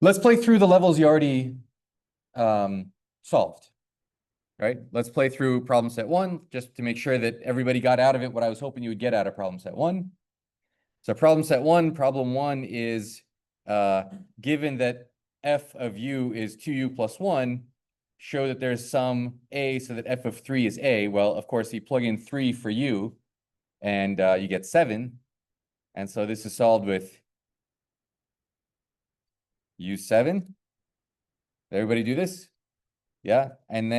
Let's play through the levels you already solved, right? Let's play through problem set 1, just to make sure that everybody got out of it what I was hoping you would get out of problem set 1. So problem set 1, problem 1 is given that f of u is 2u plus 1, show that there's some a so that f of 3 is a. Well, of course, you plug in 3 for u, and you get 7. And so this is solved with u7. Everybody do this? Yeah. And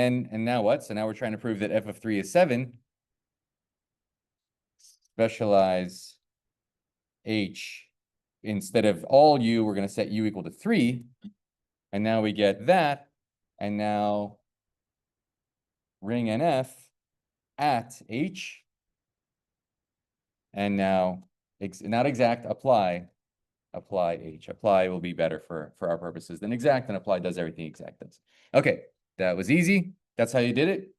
now what? So now we're trying to prove that f of 3 is 7. Specialize h. Instead of all u, we're going to set u equal to 3. And now we get that. And now ring NF at h. And now, not exact, apply h. Apply will be better for our purposes than exact, and apply does everything exact does. Okay, that was easy. That's how you did it.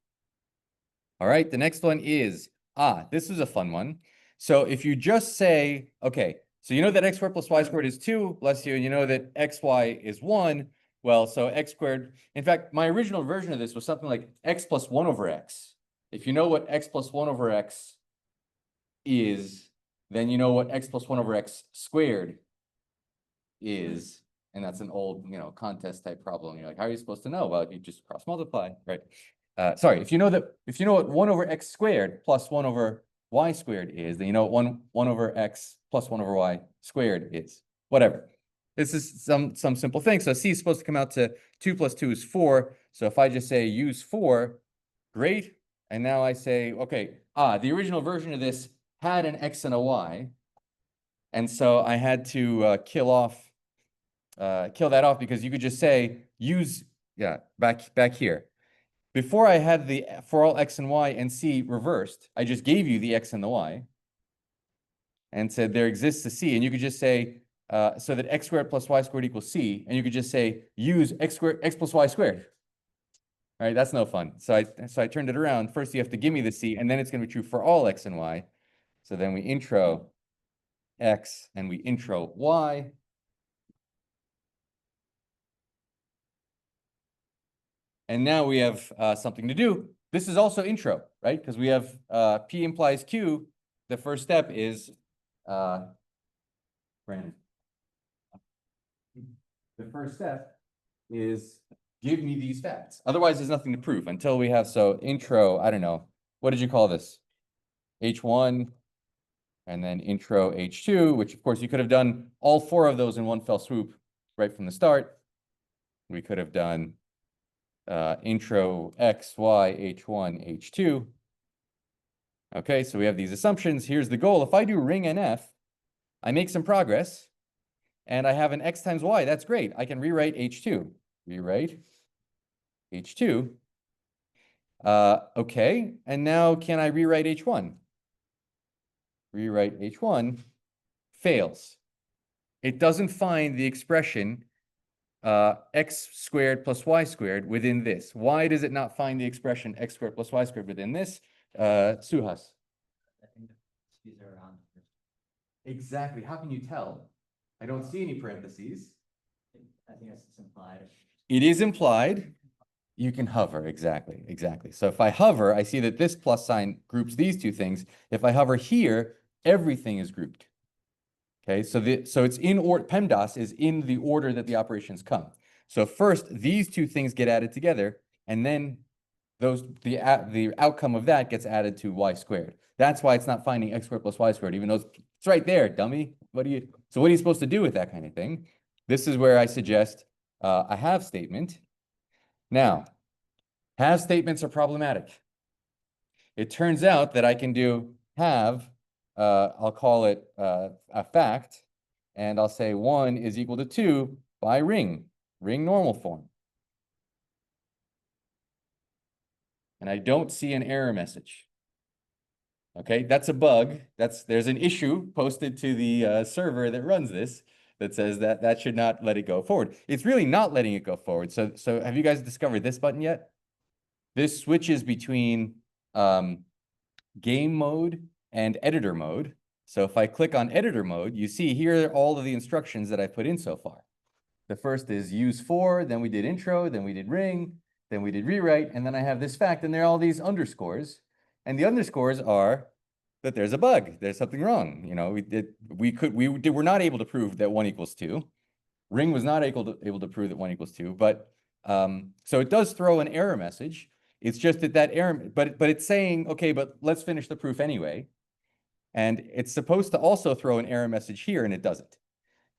All right, the next one is, this is a fun one. So if you just say, okay, so you know that x squared plus y squared is 2, bless you, and you know that xy is 1. Well, so x squared, in fact, my original version of this was something like x plus 1 over x. If you know what x plus 1 over x is, then you know what x plus 1 over x squared is. And that's an old, contest type problem. You're like, how are you supposed to know? Well, you just cross multiply, right? Sorry, if you know what 1 over x squared plus 1 over y squared is, then you know what 1 over x plus 1 over y squared is. Whatever. This is some simple thing. So c is supposed to come out to 2 plus 2 is 4. So if I just say use 4, great. And now I say, okay, the original version of this had an x and a y. And so I had to kill that off, because you could just say use, back here. Before I had the for all x and y and c reversed, I just gave you the x and the y and said there exists a c, and you could just say, so that x squared plus y squared equals c, and you could just say use x plus y squared. All right, that's no fun. So I turned it around. First, you have to give me the c, and then it's going to be true for all x and y. So then we intro x and we intro y. And now we have something to do. This is also intro, right? Because we have P implies Q. The first step is, Brandon. The first step is give me these facts. Otherwise, there's nothing to prove until we have, so intro, I don't know. What did you call this? H1, and then intro H2, which of course you could have done all 4 of those in one fell swoop right from the start. We could have done intro x, y, h1, h2. Okay, so we have these assumptions. Here's the goal. If I do ring NF, I make some progress, and I have an x times y. That's great. I can rewrite h2. Rewrite h2. Okay, and now can I rewrite h1? Rewrite h1. Fails. It doesn't find the expression x squared plus y squared within this. Why does it not find the expression x squared plus y squared within this? Suhas. I think these are around. Exactly. How can you tell? I don't see any parentheses. I think it's implied. It is implied. You can hover. Exactly. So if I hover, I see that this plus sign groups these two things. If I hover here, everything is grouped. Okay, so it's in order. PEMDAS is in the order that the operations come. So first, these two things get added together, and then the outcome of that gets added to y squared. That's why it's not finding x squared plus y squared, even though it's right there, dummy. What are you supposed to do with that kind of thing? This is where I suggest a have statement. Now, have statements are problematic. It turns out that I can do have. I'll call it a fact, and I'll say 1 is equal to 2 by ring normal form. And I don't see an error message. Okay, that's a bug. There's an issue posted to the server that runs this that says that should not let it go forward. It's really not letting it go forward. So have you guys discovered this button yet? This switches between game mode and editor mode. So if I click on editor mode, you see here are all of the instructions that I put in so far. The first is use for, then we did intro, then we did ring, then we did rewrite, and then I have this fact, and there are all these underscores. And the underscores are that there's a bug, there's something wrong. You know, we were not able to prove that 1 equals 2. Ring was not able to prove that 1 equals 2, but so it does throw an error message. It's just that error, but it's saying, okay, but let's finish the proof anyway. And it's supposed to also throw an error message here, and it doesn't.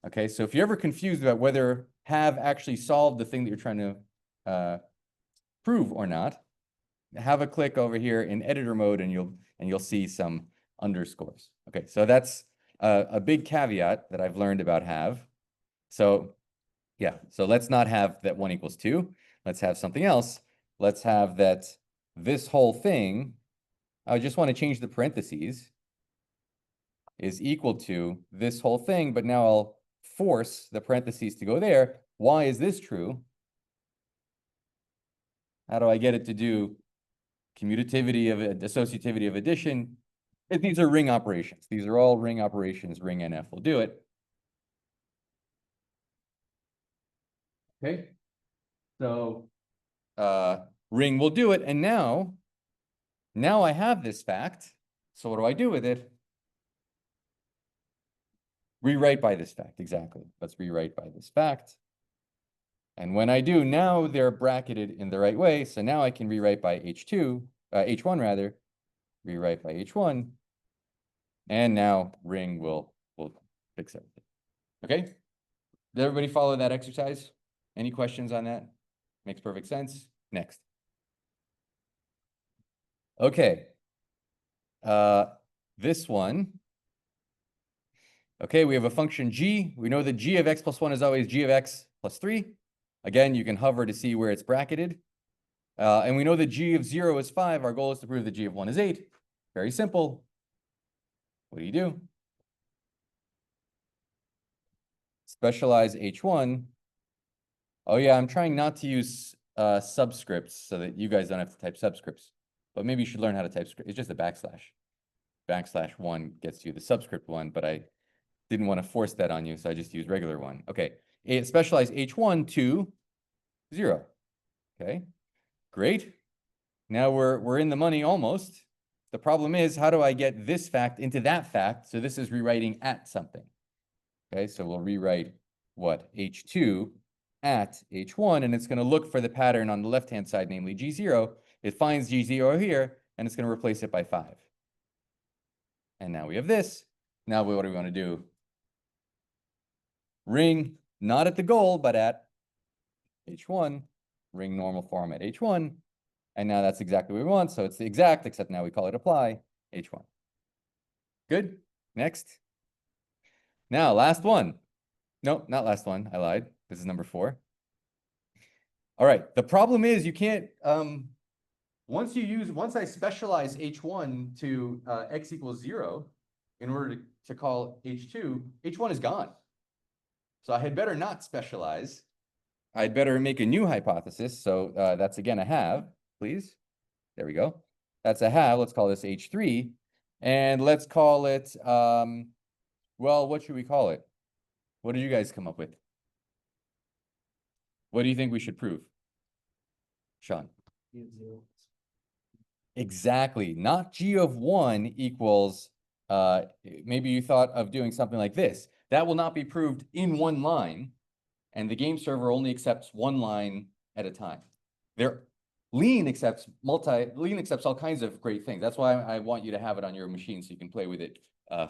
Okay, so if you're ever confused about whether have actually solved the thing that you're trying to prove or not, have a click over here in editor mode, and you'll see some underscores. Okay, so that's a big caveat that I've learned about have. So yeah, so let's not have that 1 equals 2. Let's have something else. Let's have that this whole thing, I just want to change the parentheses, is equal to this whole thing, but now I'll force the parentheses to go there. Why is this true? How do I get it to do commutativity of associativity of addition? These are ring operations. These are all ring operations. Ring NF will do it. Okay, so ring will do it, and now I have this fact. So what do I do with it? Rewrite by this fact, exactly. Let's rewrite by this fact. And when I do, now they're bracketed in the right way. So now I can rewrite by H1 rather, rewrite by H1. And now ring will fix everything. Okay, did everybody follow that exercise? Any questions on that? Makes perfect sense. Next. Okay. This one. Okay, we have a function g. We know that g of x plus 1 is always g of x plus 3. Again, you can hover to see where it's bracketed. And we know that g of 0 is 5. Our goal is to prove that g of 1 is 8. Very simple. What do? Specialize h1. Oh yeah, I'm trying not to use subscripts so that you guys don't have to type subscripts. But maybe you should learn how to type script. It's just a backslash. Backslash 1 gets you the subscript 1, but I didn't want to force that on you, so I just used regular 1. Okay, specialize h1 to 0. Okay, great. Now we're in the money almost. The problem is, how do I get this fact into that fact? So this is rewriting at something. Okay, so we'll rewrite what? H2 at H1, and it's going to look for the pattern on the left-hand side, namely G0. It finds G0 here, and it's going to replace it by 5. And now we have this. Now what do we want to do? Ring, not at the goal, but at H1. Ring normal form at H1. And now that's exactly what we want. So it's the exact, except now we call it apply H1. Good. Next. Now, last one. No, not last one. I lied. This is number 4. All right. The problem is you can't, once I specialize H1 to x equals 0 in order to call H2, H1 is gone. So I had better not specialize. I'd better make a new hypothesis. So that's again a have, please. There we go. That's a have. Let's call this H3. And let's call it, well, what should we call it? What did you guys come up with? What do you think we should prove? Sean? Exactly. Not g of 1 equals, maybe you thought of doing something like this. That will not be proved in one line, and the game server only accepts one line at a time. Lean accepts all kinds of great things. That's why I want you to have it on your machine so you can play with it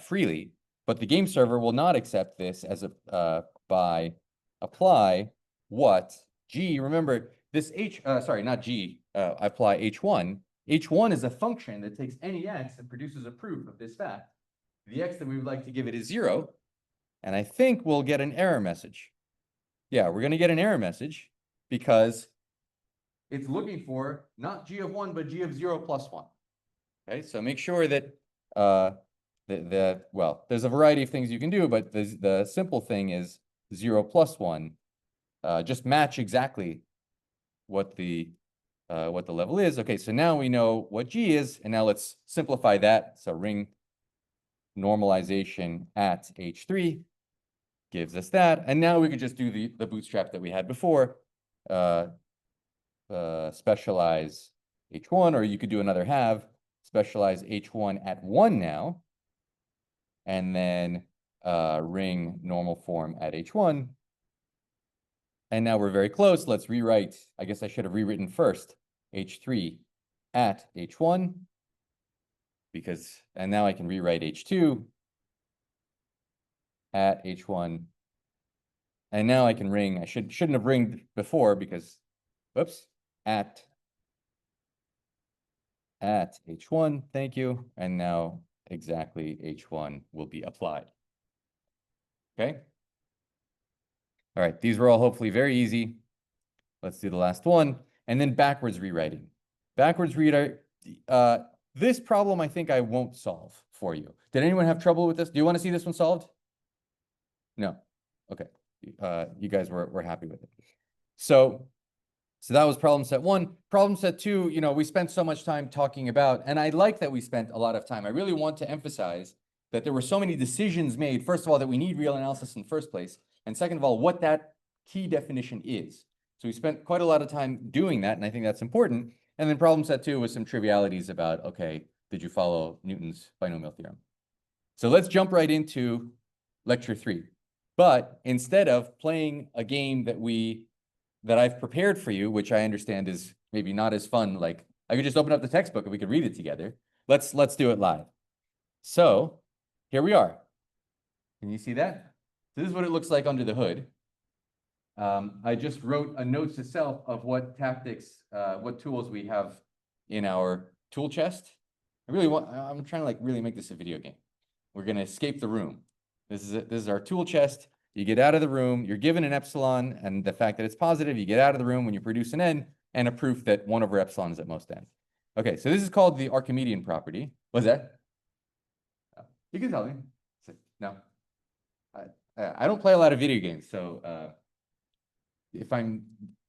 freely. But the game server will not accept this as a by apply what g. Remember this not g. Apply h1. H1 is a function that takes any x and produces a proof of this fact. The x that we would like to give it is 0. And I think we'll get an error message. Yeah, we're going to get an error message because it's looking for not g of 1, but g of 0 plus 1. Okay, so make sure that well, there's a variety of things you can do, but the simple thing is 0 plus 1. Just match exactly what the level is. Okay, so now we know what g is, and now let's simplify that. So ring normalization at H3 gives us that. And now we could just do the bootstrap that we had before. Specialize H1, or you could do another halve, specialize H1 at 1 now, and then ring normal form at H1. And now we're very close. Let's rewrite. I guess I should have rewritten first H3 at H1, and now I can rewrite H2 at H1. And now I can ring. I shouldn't have ringed before because, whoops, at H1, thank you. And now exactly H1 will be applied. Okay. All right, these were all hopefully very easy. Let's do the last one. And then backwards rewriting. Backwards rewrite, this problem I think I won't solve for you. Did anyone have trouble with this? Do you want to see this one solved? No. Okay. You guys were happy with it. So that was problem set 1. Problem set 2, you know, we spent so much time talking about, and I like that we spent a lot of time. I really want to emphasize that there were so many decisions made, first of all, that we need real analysis in the first place, and second of all, what that key definition is. So we spent quite a lot of time doing that, and I think that's important. And then problem set 2 was some trivialities about, okay, did you follow Newton's binomial theorem? So let's jump right into lecture 3. But instead of playing a game that I've prepared for you, which I understand is maybe not as fun, like I could just open up the textbook and we could read it together. Let's do it live. So here we are. Can you see that? This is what it looks like under the hood. I just wrote a note to self of what tactics, what tools we have in our tool chest. I'm trying to like really make this a video game. We're going to escape the room. This is our tool chest. You get out of the room, you're given an epsilon, and the fact that it's positive, you get out of the room when you produce an n, and a proof that 1 over epsilon is at most n. Okay, so this is called the Archimedean property. What's that? You can tell me. No. I don't play a lot of video games, so if I'm,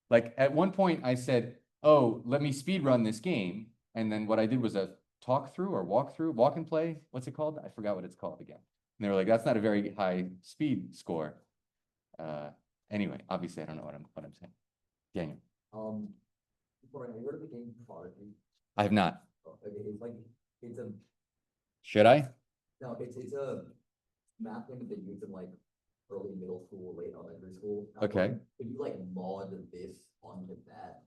like, at one point I said, oh, let me speed run this game, and then what I did was a talk through or walk and play. What's it called? I forgot what it's called again. And they were like, that's not a very high speed score. Anyway, obviously I don't know what I'm saying. Daniel. Before I heard of the game Prodigy. I have not. It's a Should I? no, it's a math game that they use in like early middle school, late elementary school. Okay. If you like mod this onto that,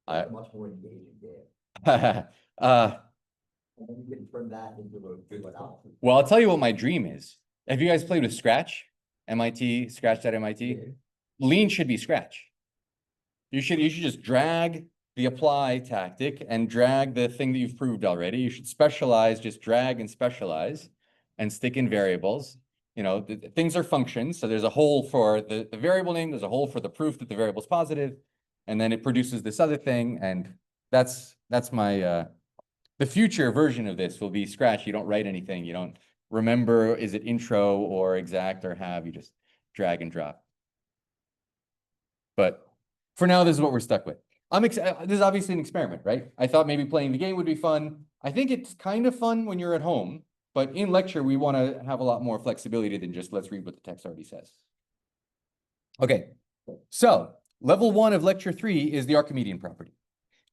I- it's a much more engaging game. And then you can turn that into a good out. Well, I'll tell you what my dream is. Have you guys played with Scratch? MIT, Scratch.MIT? Yeah. Lean should be Scratch. You should just drag the apply tactic and drag the thing that you've proved already. You should specialize, just drag and specialize and stick in variables. You know, things are functions. So there's a hole for the variable name. There's a hole for the proof that the variable is positive. And then it produces this other thing. And that's my, the future version of this will be Scratch. You don't write anything. You don't remember, is it intro or exact or have, you just drag and drop. But for now, this is what we're stuck with. This is obviously an experiment, right? I thought maybe playing the game would be fun. I think it's kind of fun when you're at home, but in lecture, we want to have a lot more flexibility than just let's read what the text already says. Okay, so level 1 of lecture 3 is the Archimedean property.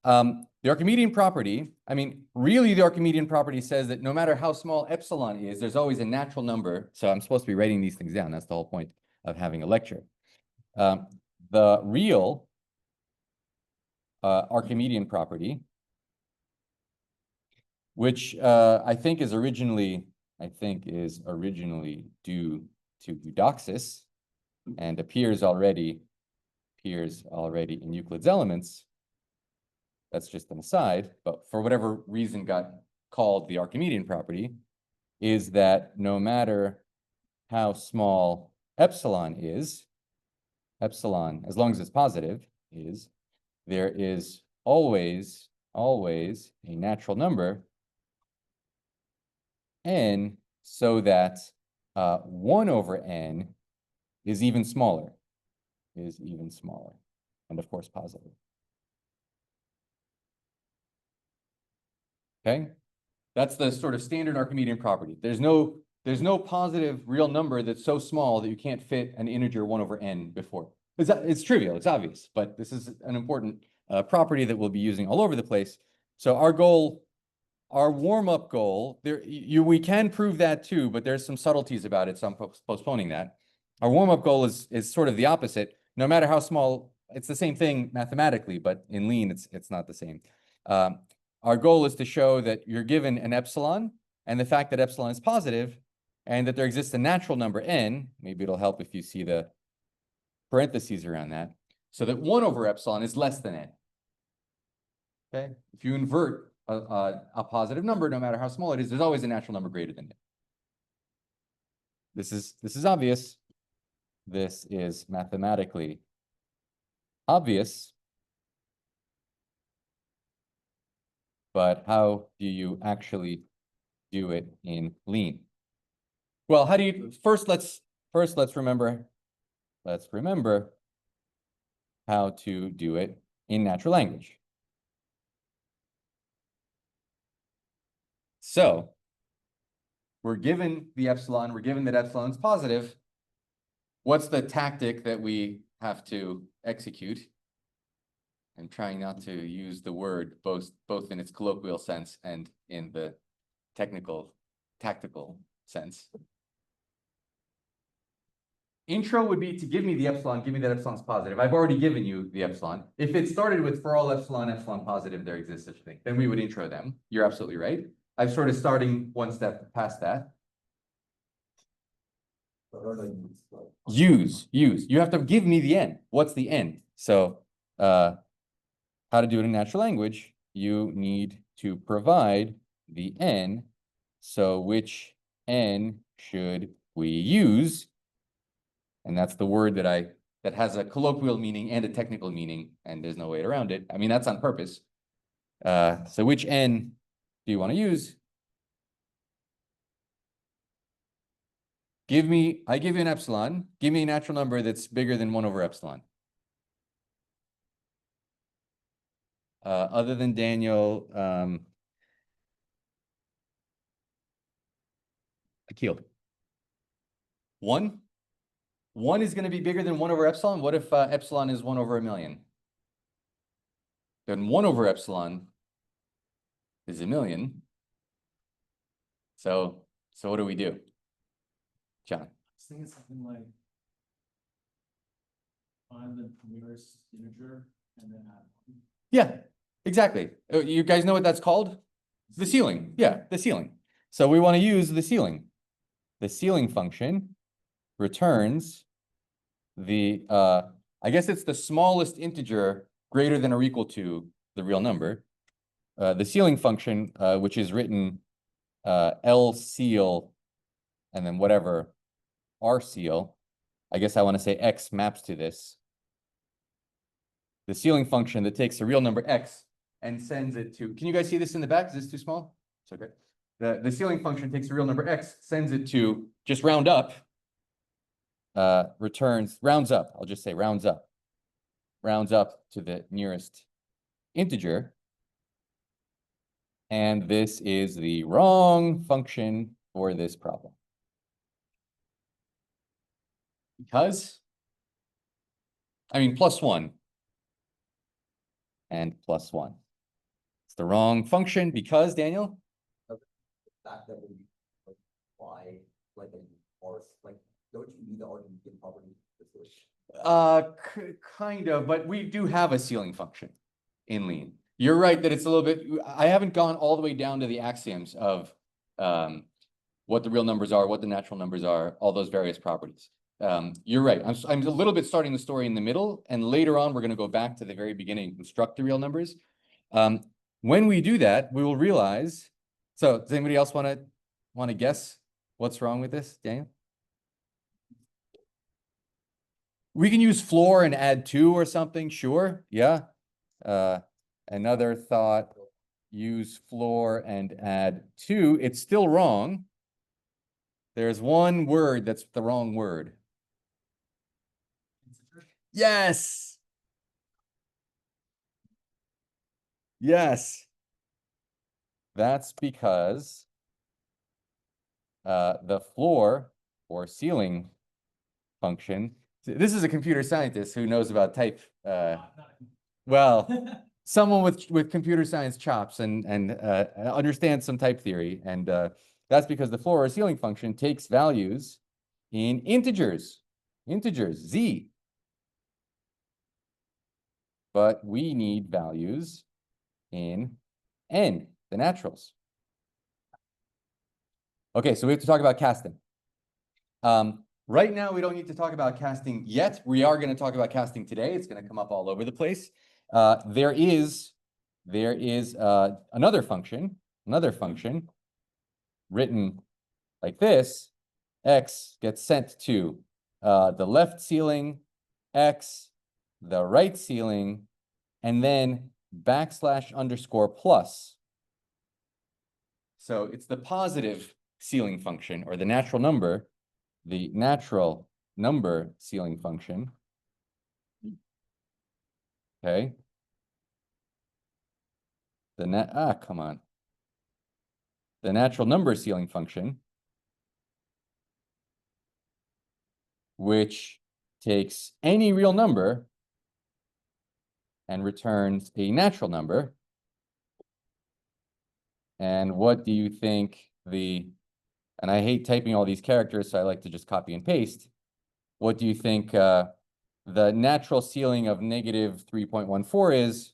The Archimedean property, I mean, really the Archimedean property says that no matter how small epsilon is, there's always a natural number. So I'm supposed to be writing these things down. That's the whole point of having a lecture. The real Archimedean property, which I think is originally due to Eudoxus and appears already in Euclid's Elements. That's just an aside, but for whatever reason got called the Archimedean property, is that no matter how small epsilon is, epsilon, as long as it's positive, there is always a natural number, n, so that 1 over n is even smaller, and of course positive. Okay, that's the sort of standard Archimedean property. There's no There's no positive real number that's so small that you can't fit an integer 1 over n before. It's trivial, it's obvious, but this is an important property that we'll be using all over the place. So our goal, our warm-up goal, we can prove that too, but there's some subtleties about it, so I'm postponing that. Our warm-up goal is sort of the opposite. No matter how small, it's the same thing mathematically, but in lean, it's not the same. Our goal is to show that you're given an epsilon, and the fact that epsilon is positive, and that there exists a natural number n, maybe it'll help if you see the parentheses around that, so that 1 over epsilon is less than n. Okay, if you invert a positive number, no matter how small it is, there's always a natural number greater than it. This is obvious. This is mathematically obvious. But how do you actually do it in lean? Well, how do you first let's remember how to do it in natural language. So we're given the epsilon, we're given that epsilon is positive. What's the tactic that we have to execute? I'm trying not to use the word both in its colloquial sense and in the tactical sense. Intro would be to give me the epsilon, give me that epsilon's positive. I've already given you the epsilon. If it started with for all epsilon positive, there exists such a thing, then we would intro them. You're absolutely right. I'm sort of starting one step past that. Use. You have to give me the n. What's the n? So how to do it in natural language, you need to provide the n. So which n should we use? And that's the word that has a colloquial meaning and a technical meaning, and there's no way around it. I mean, that's on purpose. So which n do you want to use? I give you an epsilon. Give me a natural number that's bigger than 1 over epsilon. Other than Daniel, Akil. 1? 1 is going to be bigger than 1 over epsilon. What if epsilon is 1 over a million? Then 1 over epsilon is a million. So what do we do? John. I was thinking something like find the nearest integer and then add 1. Yeah, exactly. You guys know what that's called? The ceiling. Yeah, the ceiling. So we want to use the ceiling. The ceiling function returns the, I guess it's the smallest integer greater than or equal to the real number. The ceiling function, which is written L ceil and then whatever R ceil. I guess I want to say X maps to this. The ceiling function that takes a real number X and sends it to, can you guys see this in the back? Is this too small? It's okay. The ceiling function takes a real number X, sends it to just round up, rounds up. I'll just say rounds up to the nearest integer. And this is the wrong function for this problem. Because, I mean, +1 and +1. It's the wrong function because, Daniel? That would like apply like an or like don't you need the Archimedean property? Kind of, but we do have a ceiling function in lean. You're right that it's a little bit, I haven't gone all the way down to the axioms of what the real numbers are, what the natural numbers are, all those various properties. You're right. I'm a little bit starting the story in the middle, and later on, we're going to go back to the very beginning and construct the real numbers. When we do that, we will realize, so does anybody else want to guess what's wrong with this, Daniel? We can use floor and add 2 or something, sure, yeah. Another thought, use floor and add 2. It's still wrong. There's one word that's the wrong word. Yes. Yes. That's because the floor or ceiling function. This is a computer scientist who knows about type. Well, someone with computer science chops and understands some type theory, and that's because the floor or ceiling function takes values in integers, z. But we need values in n, the naturals. Okay, so we have to talk about casting. Right now, we don't need to talk about casting yet. We are going to talk about casting today. It's going to come up all over the place. There is another function written like this. X gets sent to the left ceiling, X, the right ceiling, and then \_ So it's the positive ceiling function, or the natural number ceiling function. Okay. The natural number ceiling function, which takes any real number and returns a natural number. And what do you think and I hate typing all these characters, so I like to just copy and paste. What do you think the natural ceiling of -3.14 is?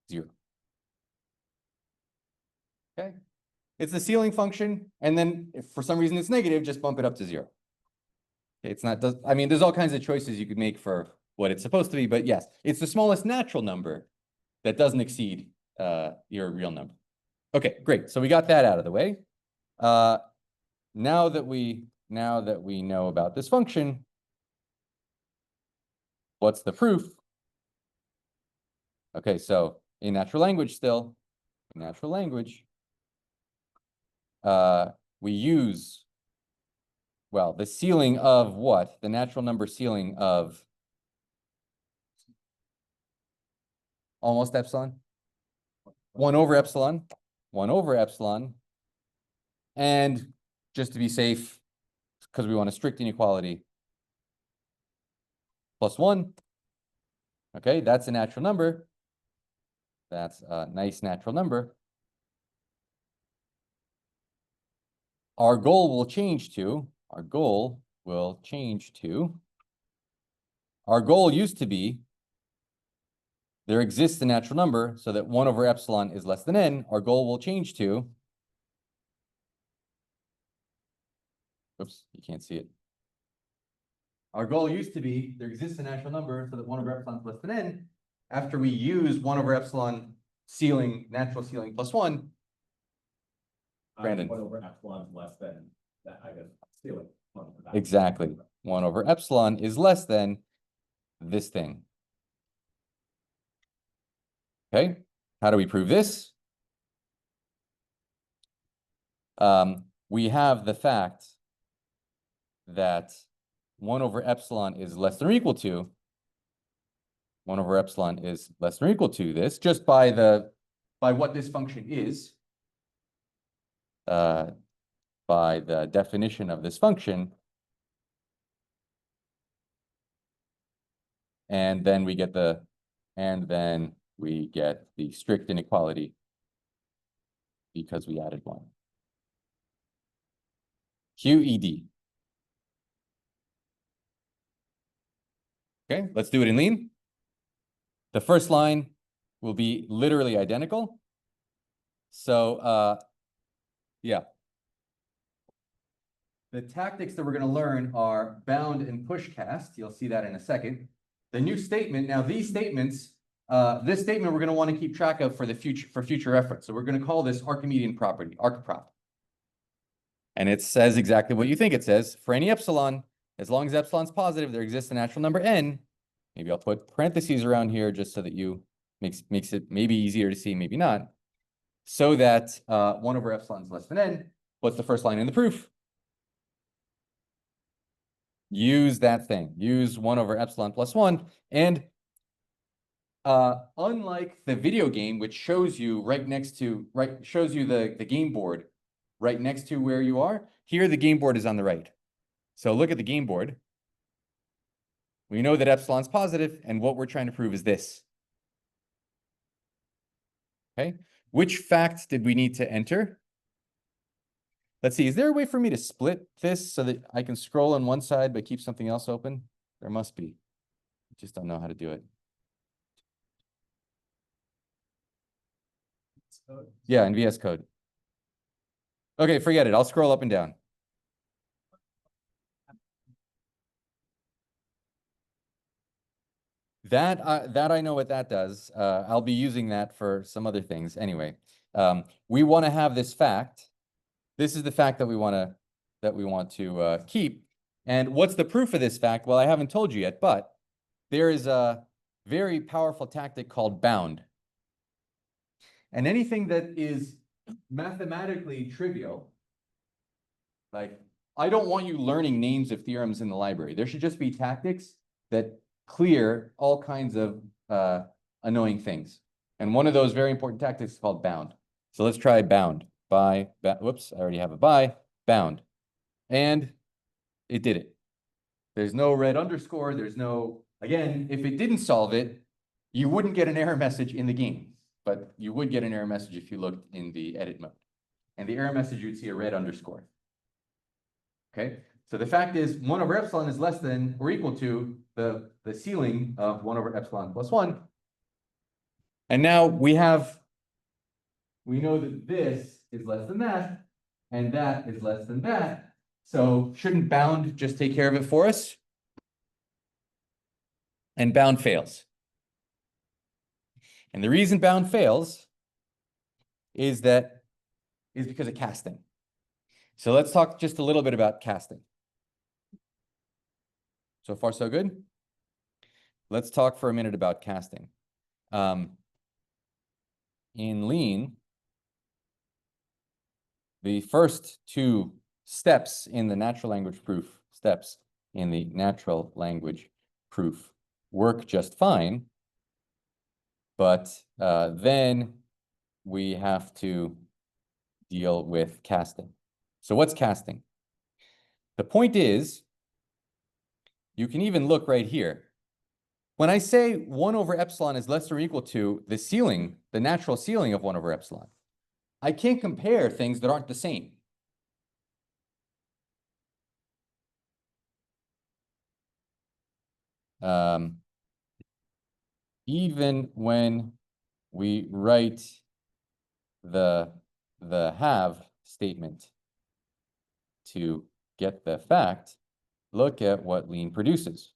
Zero. Okay. It's the ceiling function, and then if for some reason it's negative, just bump it up to 0. Okay, it's not, I mean, there's all kinds of choices you could make for what it's supposed to be, but yes, it's the smallest natural number that doesn't exceed your real number. Okay, great. So we got that out of the way. Now that we know about this function, what's the proof? Okay, so in natural language still, we use, well, the ceiling of what? The natural number ceiling of almost epsilon. 1 over epsilon. And just to be safe, because we want a strict inequality, +1. Okay, that's a natural number. That's a nice natural number. Our goal will change to, our goal used to be, there exists a natural number so that 1 over epsilon is less than n. Our goal will change to, oops, you can't see it. Our goal used to be, there exists a natural number so that 1 over epsilon is less than n. After we use 1 over epsilon ceiling, natural ceiling +1. Brandon. 1 over epsilon is less than that, I guess, ceiling. Exactly. 1 over epsilon is less than this thing. Okay, how do we prove this? We have the fact that 1 over epsilon is less than or equal to, 1 over epsilon is less than or equal to this, just by what this function is, by the definition of this function. And then we get the strict inequality because we added 1. QED. Okay, let's do it in lean. The first line will be literally identical. So, yeah. The tactics that we're going to learn are bound and push cast. You'll see that in a second. The new statement, now these statements, this statement we're going to want to keep track of for future reference. So we're going to call this Archimedean property, archprop. And it says exactly what you think it says. For any epsilon, as long as epsilon's positive, there exists a natural number n. Maybe I'll put parentheses around here just so that makes it maybe easier to see, maybe not. So that 1 over epsilon is less than n. What's the first line in the proof? Use that thing. Use 1 over epsilon +1. And unlike the video game, which shows you shows you the game board right next to where you are, here the game board is on the right. So look at the game board. We know that epsilon's positive, and what we're trying to prove is this. Okay, which fact did we need to enter? Let's see, is there a way for me to split this so that I can scroll on one side but keep something else open? There must be. I just don't know how to do it. Yeah, in VS Code. Okay, forget it. I'll scroll up and down. That I know what that does. I'll be using that for some other things. Anyway, we want to have this fact. This is the fact that we want to keep. And what's the proof of this fact? Well, I haven't told you yet, but there is a very powerful tactic called bound. And anything that is mathematically trivial, like I don't want you learning names of theorems in the library. There should just be tactics that clear all kinds of annoying things. And one of those very important tactics is called bound. So let's try bound. Whoops, I already have a bound. And it did it. There's no red underscore. There's no, again, if it didn't solve it, you wouldn't get an error message in the game, but you would get an error message if you looked in the edit mode. And the error message, you'd see a red underscore. Okay, so the fact is 1 over epsilon is less than or equal to the ceiling of 1 over epsilon plus 1. And now we know that this is less than that, and that is less than that. So shouldn't bound just take care of it for us? And bound fails. And the reason bound fails is because of casting. So let's talk just a little bit about casting. So far, so good? Let's talk for a minute about casting. In Lean, the first two steps in the natural language proof work just fine, but then we have to deal with casting. So what's casting? The point is, you can even look right here. When I say 1 over epsilon is less or equal to the ceiling, the natural ceiling of 1 over epsilon, I can't compare things that aren't the same. Even when we write the have statement to get the fact, look at what Lean produces.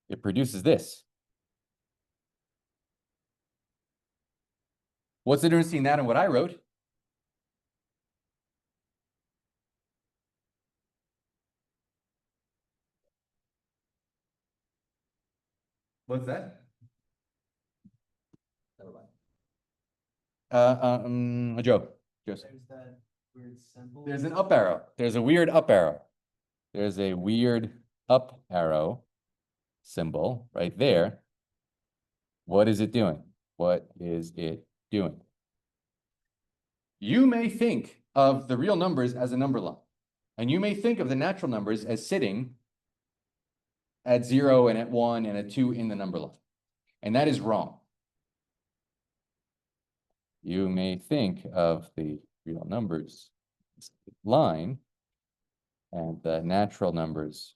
It produces this. What's the difference between that and what I wrote? What's that? Never mind. Joe. There's that weird symbol. There's an up arrow. There's a weird up arrow. There's a weird up arrow symbol right there. What is it doing? What is it doing? You may think of the real numbers as a number line, and you may think of the natural numbers as sitting at 0 and at 1 and at 2 in the number line. And that is wrong. You may think of the real numbers line and the natural numbers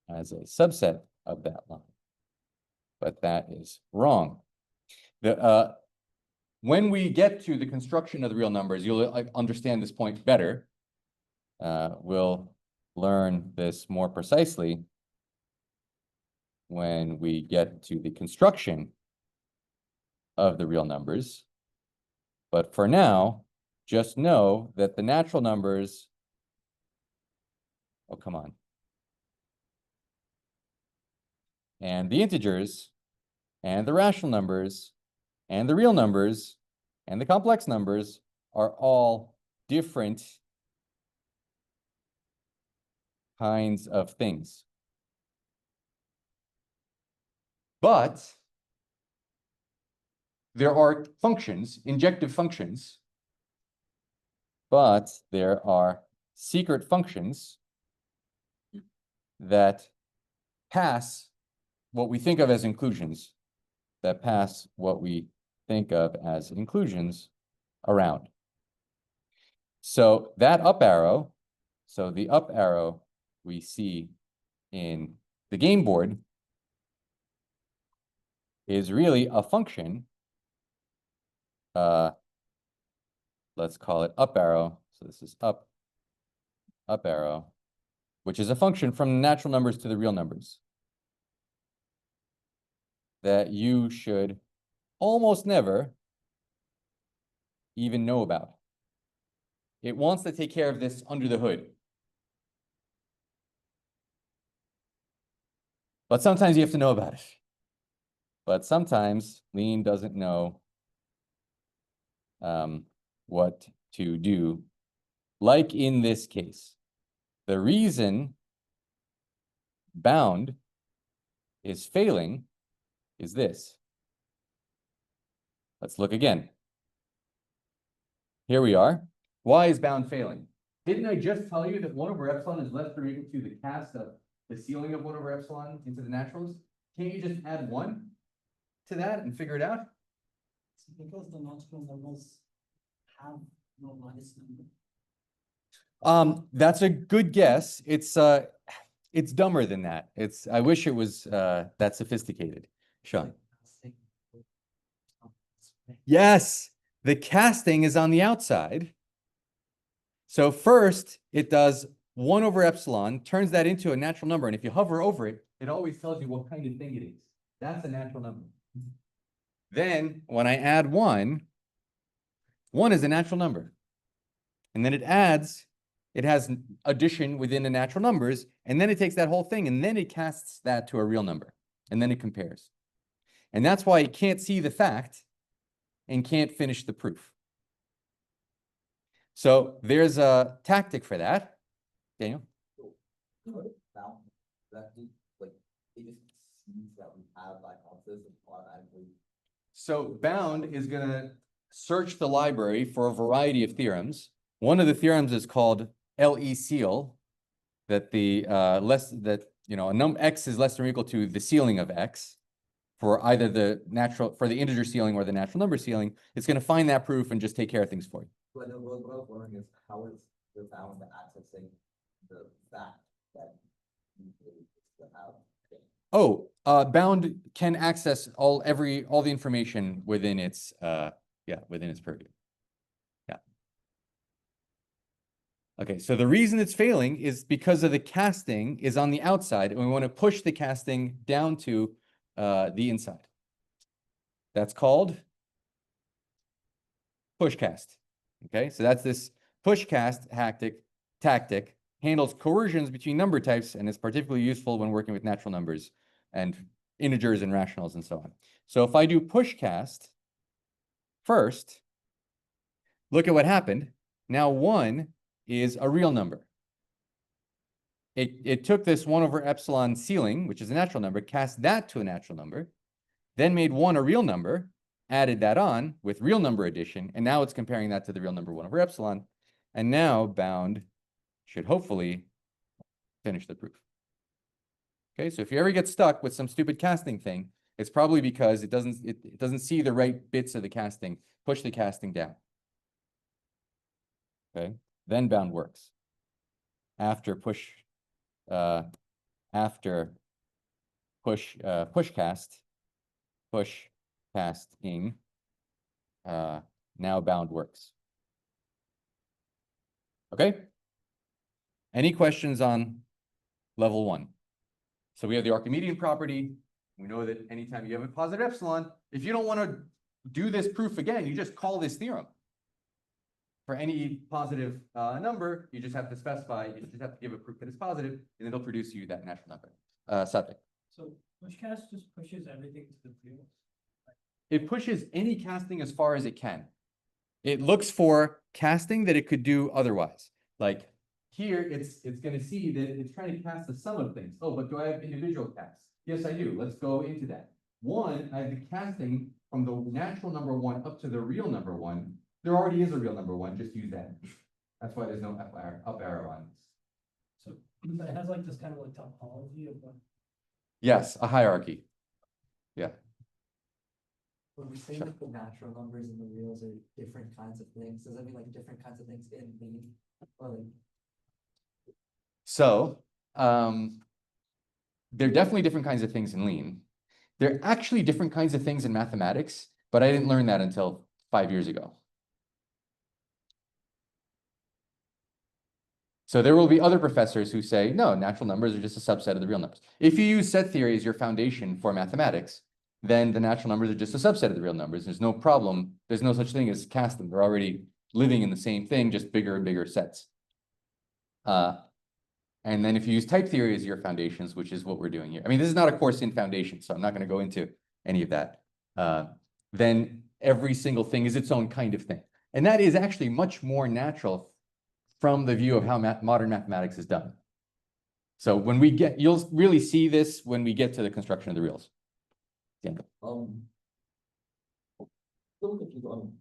as a subset of that line. But that is wrong. When we get to the construction of the real numbers, you'll understand this point better. We'll learn this more precisely when we get to the construction of the real numbers. But for now, just know that the natural numbers, oh, come on, and the integers, and the rational numbers, and the real numbers, and the complex numbers are all different kinds of things. But there are functions, injective functions, but there are secret functions that pass what we think of as inclusions, around. So that up arrow, so the up arrow we see in the game board is really a function. Let's call it up arrow. So this is up arrow, which is a function from natural numbers to the real numbers that you should almost never even know about. It wants to take care of this under the hood. But sometimes you have to know about it. But sometimes Lean doesn't know what to do. Like in this case, the reason bound is failing is this. Let's look again. Here we are. Why is bound failing? Didn't I just tell you that 1 over epsilon is less than or equal to the cast of the ceiling of 1 over epsilon into the naturals? Can't you just add 1 to that and figure it out? It's because the natural numbers have no minus number. That's a good guess. It's dumber than that. I wish it was that sophisticated. Sean. Yes, the casting is on the outside. So first it does 1 over epsilon, turns that into a natural number. And if you hover over it, it always tells you what kind of thing it is. That's a natural number. Then when I add 1 is a natural number. And then it has addition within the natural numbers. And then it takes that whole thing and then it casts that to a real number. And then it compares. And that's why it can't see the fact and can't finish the proof. So there's a tactic for that. Daniel? Bound, that just, like, it just sees that we have that hypothesis and automatically. So bound is going to search the library for a variety of theorems. One of the theorems is called LE seal, that x is less than or equal to the ceiling of x for either for the integer ceiling or the natural number ceiling. It's going to find that proof and just take care of things for you. But what I was wondering is how is the bound accessing the fact that you have? Oh, bound can access all the information within its purview. Yeah. Okay, so the reason it's failing is because of the casting is on the outside, and we want to push the casting down to the inside. That's called push cast. Okay, so that's this push cast tactic handles coercions between number types and is particularly useful when working with natural numbers and integers and rationals and so on. So if I do push cast first, look at what happened. Now 1 is a real number. It took this 1 over epsilon ceiling, which is a natural number, cast that to a natural number, then made 1 a real number, added that on with real number addition, and now it's comparing that to the real number 1 over epsilon. And now bound should hopefully finish the proof. Okay, so if you ever get stuck with some stupid casting thing, it's probably because it doesn't see the right bits of the casting. Push the casting down. Okay, then bound works. After push casting, now bound works. Okay. Any questions on level 1? So we have the Archimedean property. We know that anytime you have a positive epsilon, if you don't want to do this proof again, you just call this theorem. For any positive number, you just have to specify, you just have to give a proof that it's positive, and it'll produce you that natural number. Subject. So pushcast just pushes everything to the field. It pushes any casting as far as it can. It looks for casting that it could do otherwise. Like here, it's going to see that it's trying to cast the sum of things. Oh, but do I have individual casts? Yes, I do. Let's go into that. one, the casting from the natural number one up to the real number one, there already is a real number one, just use that. That's why there's no up arrow on this. So, but it has like this kind of like topology of like. Yes, a hierarchy. Yeah. When we say like the natural numbers and the reals are different kinds of things, does that mean like different kinds of things in the, or like? So, there are definitely different kinds of things in lean. There are actually different kinds of things in mathematics, but I didn't learn that until 5 years ago. So there will be other professors who say, no, natural numbers are just a subset of the real numbers. If you use set theory as your foundation for mathematics, then the natural numbers are just a subset of the real numbers. There's no problem. There's no such thing as cast them. They're already living in the same thing, just bigger and bigger sets. And then if you use type theory as your foundations, which is what we're doing here. I mean, this is not a course in foundation, so I'm not going to go into any of that. Then every single thing is its own kind of thing. And that is actually much more natural from the view of how modern mathematics is done. So when we get, you'll really see this when we get to the construction of the reals. Yeah. Little confused on,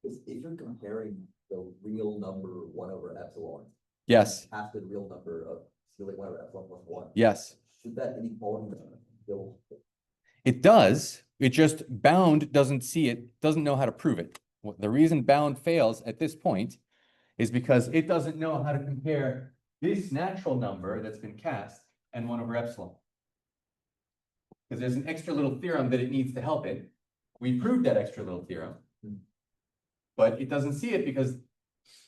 because if you're comparing the real number 1 over epsilon. Yes. Half the real number of, so like 1 over epsilon plus 1. Yes. Should that inequality go? It does. It just bound doesn't see it, doesn't know how to prove it. The reason bound fails at this point is because it doesn't know how to compare this natural number that's been cast and 1 over epsilon. Because there's an extra little theorem that it needs to help it. We proved that extra little theorem, but it doesn't see it because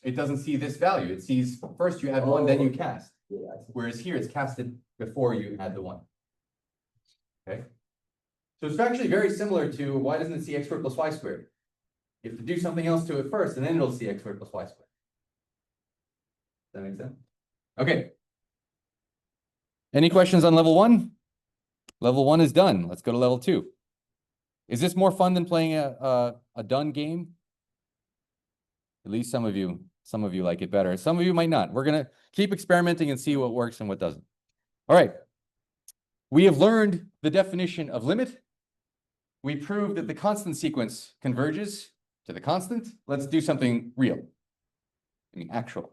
it doesn't see this value. It sees first you add 1, then you cast. Yeah, I see. Whereas here it's casted before you add the 1. Okay. So it's actually very similar to why doesn't it see x squared plus y squared? You have to do something else to it first, and then it'll see x squared plus y squared. Does that make sense? Okay. Any questions on level 1? Level 1 is done. Let's go to level 2. Is this more fun than playing a done game? At least some of you like it better. Some of you might not. We're gonna keep experimenting and see what works and what doesn't. All right. We have learned the definition of limit. We proved that the constant sequence converges to the constant. Let's do something real. I mean, actual.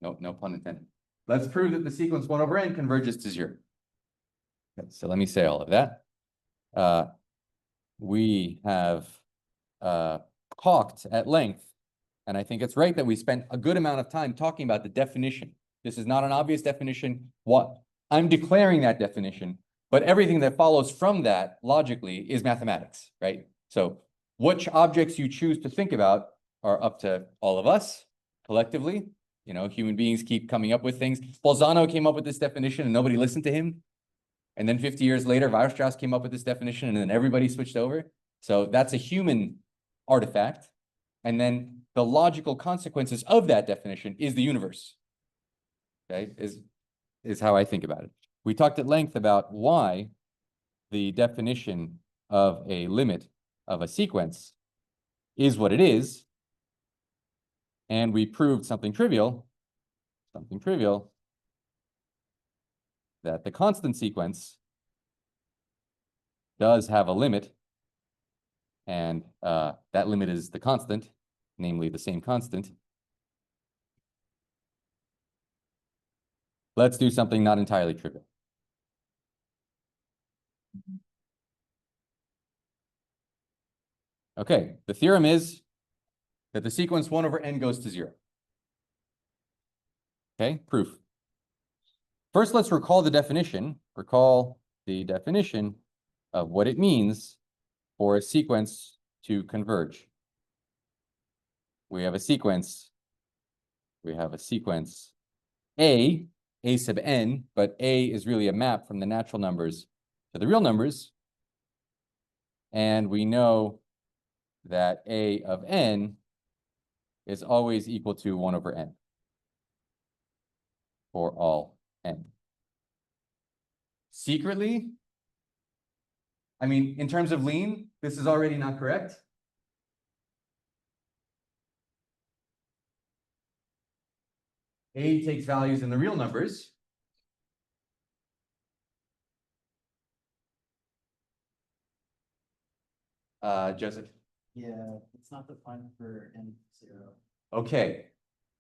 No pun intended. Let's prove that the sequence 1 over n converges to 0. Okay, so let me say all of that. We have talked at length, and I think it's right that we spent a good amount of time talking about the definition. This is not an obvious definition. What I'm declaring that definition, but everything that follows from that logically is mathematics, right? So which objects you choose to think about are up to all of us collectively. You know, human beings keep coming up with things. Bolzano came up with this definition and nobody listened to him. And then 50 years later, Weierstrass came up with this definition and then everybody switched over. So that's a human artifact. And then the logical consequences of that definition is the universe. Okay, is how I think about it. We talked at length about why the definition of a limit of a sequence is what it is. And we proved something trivial, that the constant sequence does have a limit. And that limit is the constant, namely the same constant. Let's do something not entirely trivial. Okay, the theorem is that the sequence 1 over n goes to 0. Okay, proof. First, let's recall the definition. Recall the definition of what it means for a sequence to converge. We have a sequence. A sub n, but A is really a map from the natural numbers to the real numbers. And we know that A of n is always equal to 1 over n for all n. Secretly, I mean, in terms of lean, this is already not correct. A takes values in the real numbers. Joseph? Yeah, it's not defined for n zero. Okay.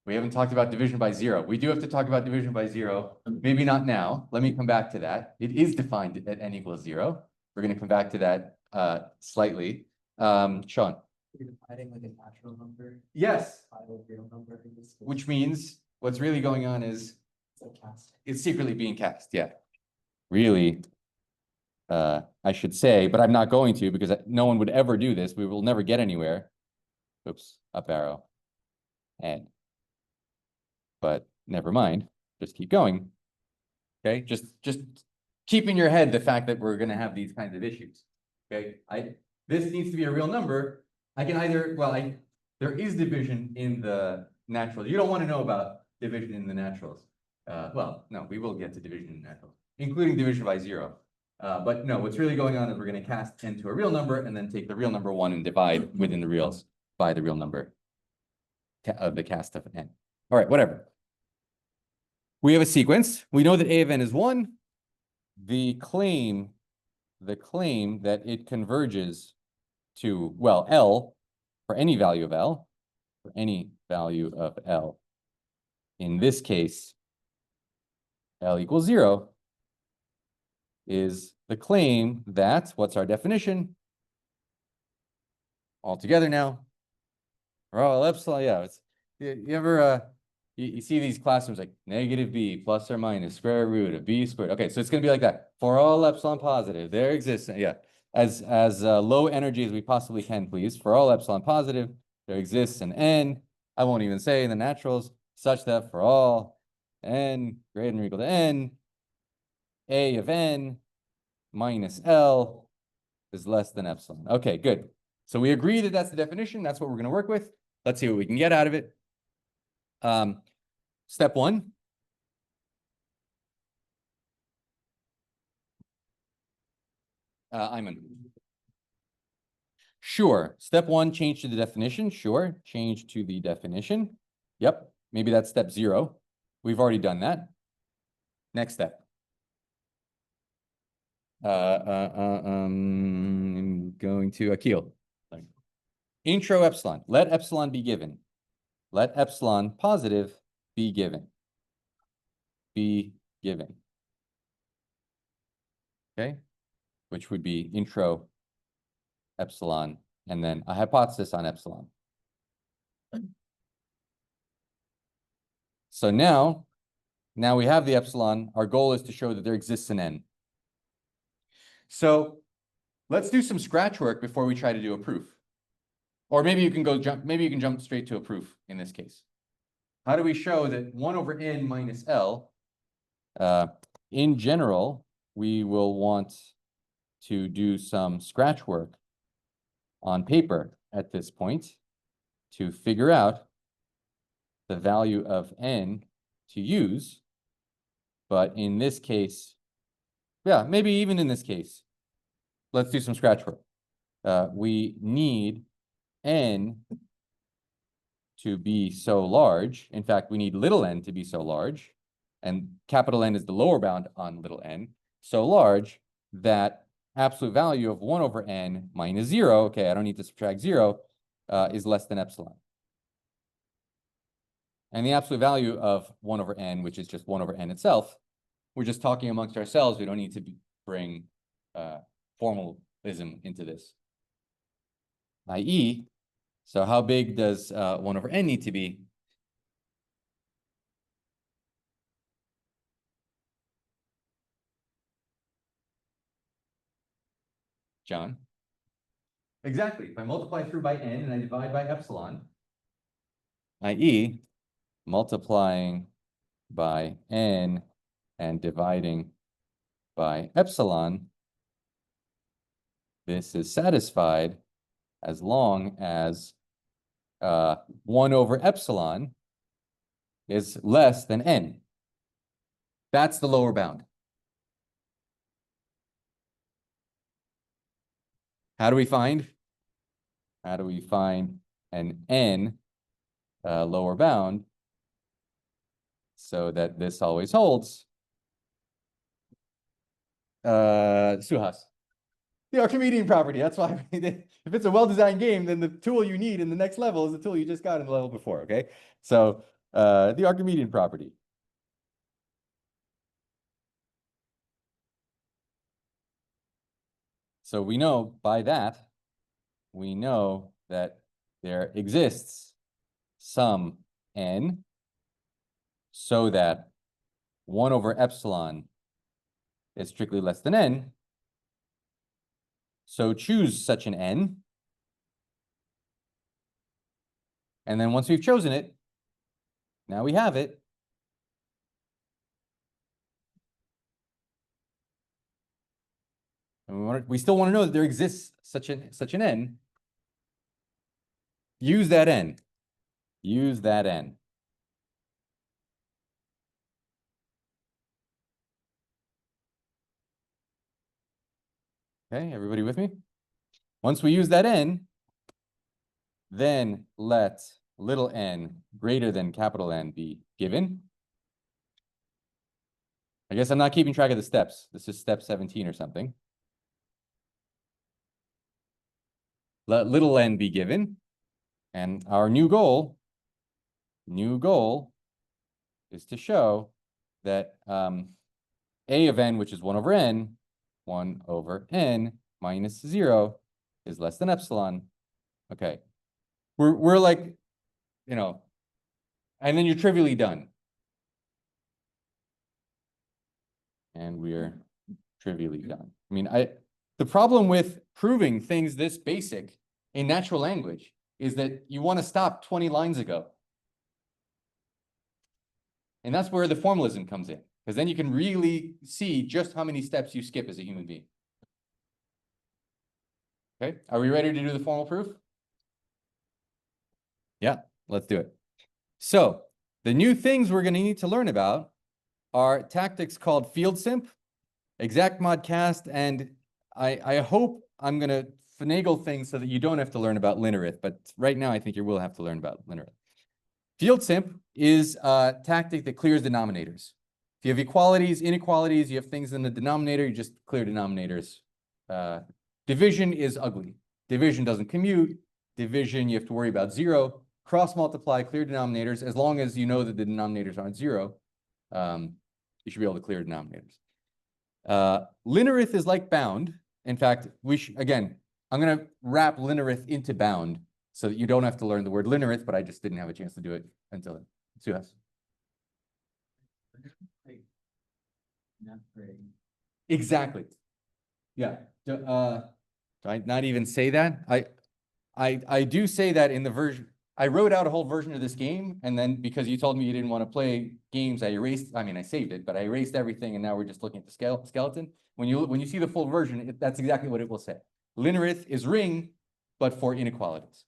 We haven't talked about division by zero. We do have to talk about division by zero. Maybe not now. Let me come back to that. It is defined at n equals zero. We're going to come back to that slightly. Sean? You're dividing like a natural number Yes. by a real number in this case. Which means what's really going on is It's like casting. it's secretly being cast. Yeah. Really, I should say, but I'm not going to because no one would ever do this. We will never get anywhere. Oops, up arrow. And, but never mind. Just keep going. Okay, just keep in your head the fact that we're going to have these kinds of issues. Okay, this needs to be a real number. I can either, well, there is division in the naturals. You don't want to know about division in the naturals. Well, no, we will get to division in naturals, including division by zero. But no, what's really going on is we're going to cast n to a real number and then take the real number 1 and divide within the reals by the real number of the cast of n. All right, whatever. We have a sequence. We know that a of n is 1. The claim that it converges to, well, L for any value of L, in this case, L equals 0, is the claim that, what's our definition? All together now. Oh, epsilon, yeah. You ever, you see these classrooms like negative b plus or minus square root of b squared. Okay, so it's going to be like that. For all epsilon positive, there exists, yeah, as low energy as we possibly can, please. For all epsilon positive, there exists an n, I won't even say in the naturals, such that for all n greater than or equal to n, a of n minus L is less than epsilon. Okay, good. So we agree that that's the definition. That's what we're going to work with. Let's see what we can get out of it. Step 1. Ayman. Sure. Step 1, change to the definition. Sure. Change to the definition. Yep. Maybe that's step 0. We've already done that. Next step. I'm going to Akil. Intro epsilon. Let epsilon be given. Let epsilon positive be given. Be given. Okay. Which would be intro epsilon and then a hypothesis on epsilon. So now we have the epsilon. Our goal is to show that there exists an n. So let's do some scratch work before we try to do a proof. Or maybe you can jump straight to a proof in this case. How do we show that 1 over n minus L, in general, we will want to do some scratch work on paper at this point to figure out the value of n to use. But in this case, yeah, maybe even in this case, let's do some scratch work. We need n to be so large. In fact, we need little n to be so large. And capital N is the lower bound on little n. So large that absolute value of 1 over n minus 0, okay, I don't need to subtract 0, is less than epsilon. And the absolute value of 1 over n, which is just 1 over n itself, we're just talking amongst ourselves. We don't need to bring formalism into this. i.e., so how big does 1 over n need to be? John? Exactly. If I multiply through by n and I divide by epsilon, i.e., multiplying by n and dividing by epsilon, this is satisfied as long as 1 over epsilon is less than n. That's the lower bound. How do we find an n lower bound so that this always holds? Suhas. The Archimedean property. That's why if it's a well-designed game, then the tool you need in the next level is the tool you just got in the level before. Okay, so the Archimedean property. So we know by that, we know that there exists some n so that 1 over epsilon is strictly less than n. So choose such an n. And then once we've chosen it, now we have it. And we still want to know that there exists such an n. Use that n. Use that n. Okay, everybody with me? Once we use that n, then let little n greater than capital N be given. I guess I'm not keeping track of the steps. This is step 17 or something. Let little n be given. And our new goal is to show that a of n, which is 1 over n minus 0 is less than epsilon. Okay. We're like, you know, and then you're trivially done. And we're trivially done. I mean, the problem with proving things this basic in natural language is that you want to stop 20 lines ago. And that's where the formalism comes in, because then you can really see just how many steps you skip as a human being. Okay, are we ready to do the formal proof? Yeah, let's do it. So the new things we're going to need to learn about are tactics called field simp, exact mod cast, and I hope I'm going to finagle things so that you don't have to learn about linarith, but right now I think you will have to learn about linarith. Field simp is a tactic that clears denominators. If you have equalities, inequalities, you have things in the denominator, you just clear denominators. Division is ugly. Division doesn't commute. Division, you have to worry about 0. Cross multiply, clear denominators. As long as you know that the denominators aren't 0, you should be able to clear denominators. Linarith is like bound. In fact, again, I'm going to wrap linarith into bound so that you don't have to learn the word linarith, but I just didn't have a chance to do it until then. Suhas. Exactly. Yeah. Do I not even say that? I do say that in the version. I wrote out a whole version of this game, and then because you told me you didn't want to play games, I saved it, but I erased everything, and now we're just looking at the skeleton. When you see the full version, that's exactly what it will say. Linarith is ring, but for inequalities.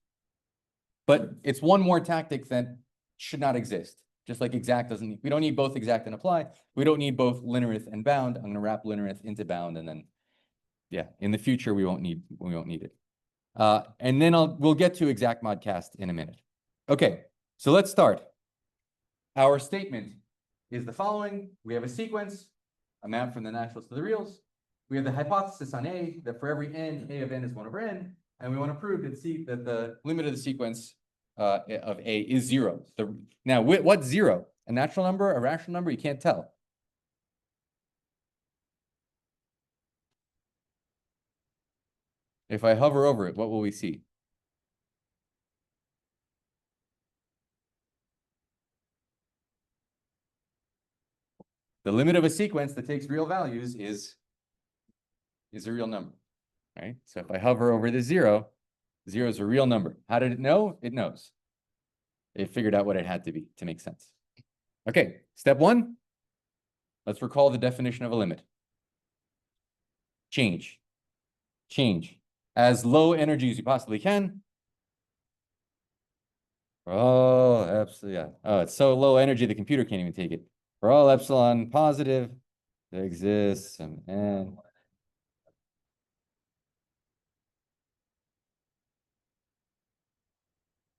But it's one more tactic that should not exist. Just like exact doesn't, we don't need both exact and apply. We don't need both linarith and bound. I'm going to wrap linarith into bound, and then, yeah, in the future we won't need it. And then we'll get to exact mod cast in a minute. Okay, so let's start. Our statement is the following. We have a sequence, a map from the naturals to the reals. We have the hypothesis on A that for every n, A of n is 1 over n. And we want to prove that the limit of the sequence of A is 0. Now, what's 0? A natural number, a rational number? You can't tell. If I hover over it, what will we see? The limit of a sequence that takes real values is a real number, right? So if I hover over the 0, 0 is a real number. How did it know? It knows. It figured out what it had to be to make sense. Okay, step 1. Let's recall the definition of a limit. Change. As low energy as you possibly can. Oh, absolutely, yeah. Oh, it's so low energy the computer can't even take it. For all epsilon positive, there exists some n.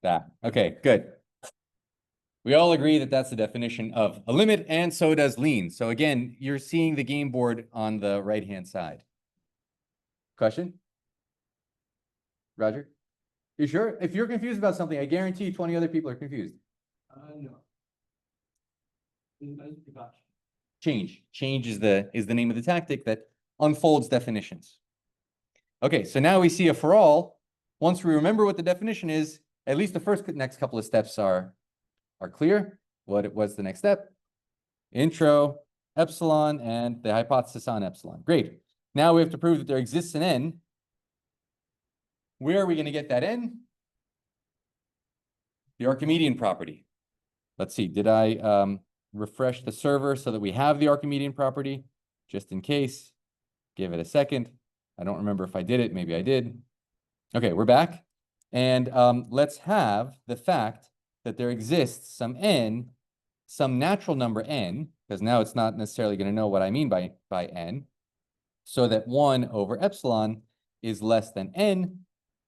That. Okay, good. We all agree that that's the definition of a limit, and so does lean. So again, you're seeing the game board on the right-hand side. Question? Roger? You sure? If you're confused about something, I guarantee 20 other people are confused. No. Gotcha. Change. Change is the name of the tactic that unfolds definitions. Okay, so now we see a for all. Once we remember what the definition is, at least the next couple of steps are clear. What's the next step? Intro, epsilon, and the hypothesis on epsilon. Great. Now we have to prove that there exists an n. Where are we going to get that n? The Archimedean property. Let's see, did I refresh the server so that we have the Archimedean property? Just in case. Give it a second. I don't remember if I did it. Maybe I did. Okay, we're back. And let's have the fact that there exists some n, some natural number n, because now it's not necessarily going to know what I mean by n, so that 1 over epsilon is less than n.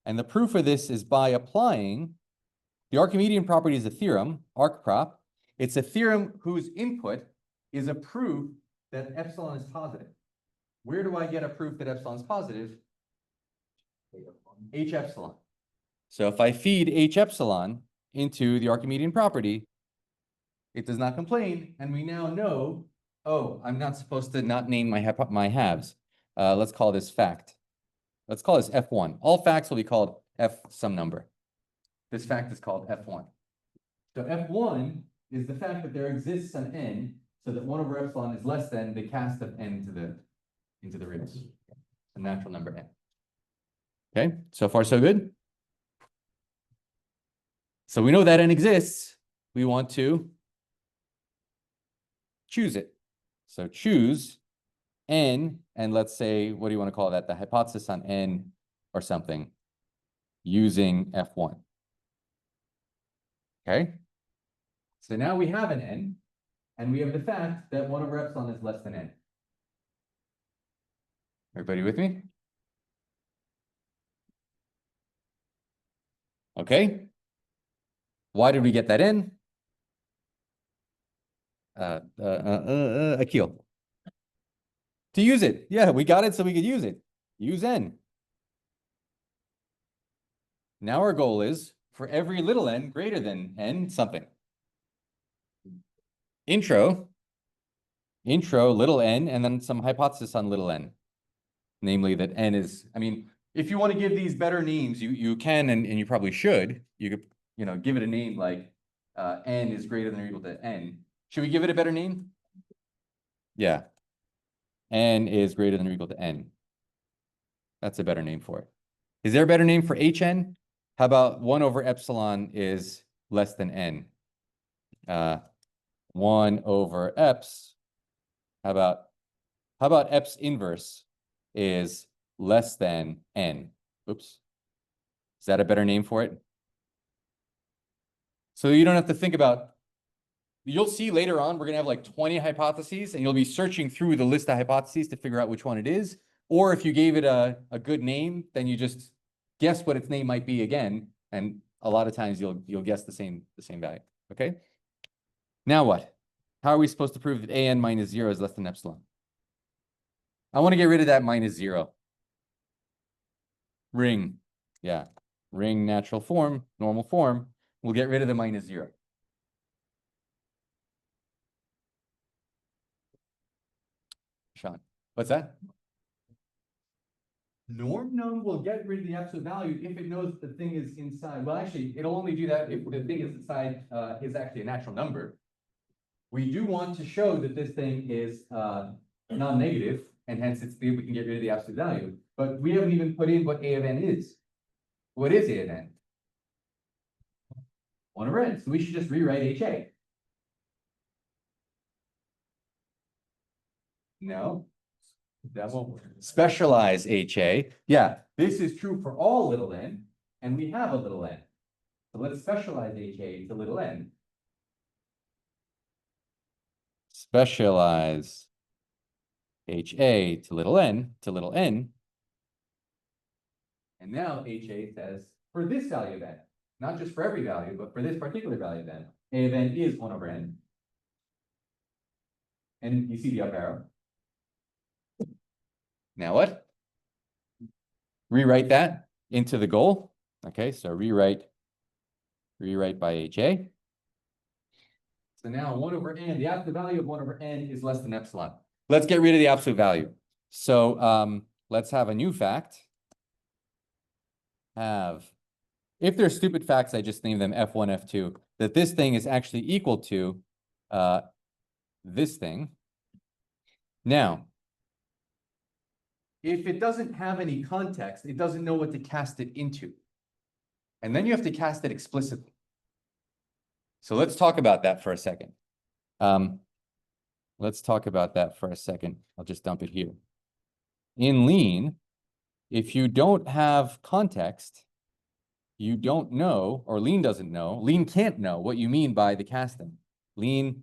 And the proof of this is by applying the Archimedean property is a theorem, arcprop. It's a theorem whose input is a proof that epsilon is positive. Where do I get a proof that epsilon is positive? H epsilon. So if I feed H epsilon into the Archimedean property, it does not complain, and we now know, oh, I'm not supposed to not name my halves. Let's call this fact. Let's call this F1. All facts will be called F some number. This fact is called F1. So F1 is the fact that there exists an n, so that 1 over epsilon is less than the cast of n into the roots, a natural number n. Okay, so far so good. So we know that n exists. We want to choose it. So choose n, and let's say, what do you want to call that? The hypothesis on n or something using F1. Okay. So now we have an n, and we have the fact that 1 over epsilon is less than n. Everybody with me? Okay. Why did we get that in? Akil. To use it. Yeah, we got it so we could use it. Use n. Now our goal is for every little n greater than n something. Intro, little n, and then some hypothesis on little n. Namely that n is, I mean, if you want to give these better names, you can and you probably should. You could, give it a name like n is greater than or equal to n. Should we give it a better name? Yeah. N is greater than or equal to n. That's a better name for it. Is there a better name for hn? How about 1 over epsilon is less than n? 1 over eps. How about eps inverse is less than n? Oops. Is that a better name for it? So you don't have to think about, you'll see later on, we're going to have like 20 hypotheses, and you'll be searching through the list of hypotheses to figure out which one it is. Or if you gave it a good name, then you just guess what its name might be again. And a lot of times you'll guess the same value. Okay. Now what? How are we supposed to prove that an minus 0 is less than epsilon? I want to get rid of that minus 0. Ring. Yeah. Ring natural form, normal form. We'll get rid of the minus 0. Sean, what's that? Norm num will get rid of the absolute value if it knows that the thing is inside. Well, actually, it'll only do that if the thing is inside is actually a natural number. We do want to show that this thing is non-negative, and hence we can get rid of the absolute value. But we haven't even put in what a of n is. What is a of n? 1 over n. So we should just rewrite HA. No. That won't specialize HA. Yeah, this is true for all little n, and we have a little n. So let's specialize HA to little n. Specialize HA to little n. And now HA says, for this value of n, not just for every value, but for this particular value of n, a of n is 1 over n. And you see the up arrow. Now what? rewrite that into the goal. Okay, so rewrite by HA. So now 1 over n, the absolute value of 1 over n is less than epsilon. Let's get rid of the absolute value. So let's have a new fact. If they're stupid facts, I just name them F1, F2, that this thing is actually equal to this thing. Now, if it doesn't have any context, it doesn't know what to cast it into. And then you have to cast it explicitly. So let's talk about that for a second. Let's talk about that for a second. I'll just dump it here. In lean, if you don't have context, you don't know, or lean doesn't know, lean can't know what you mean by the casting. Lean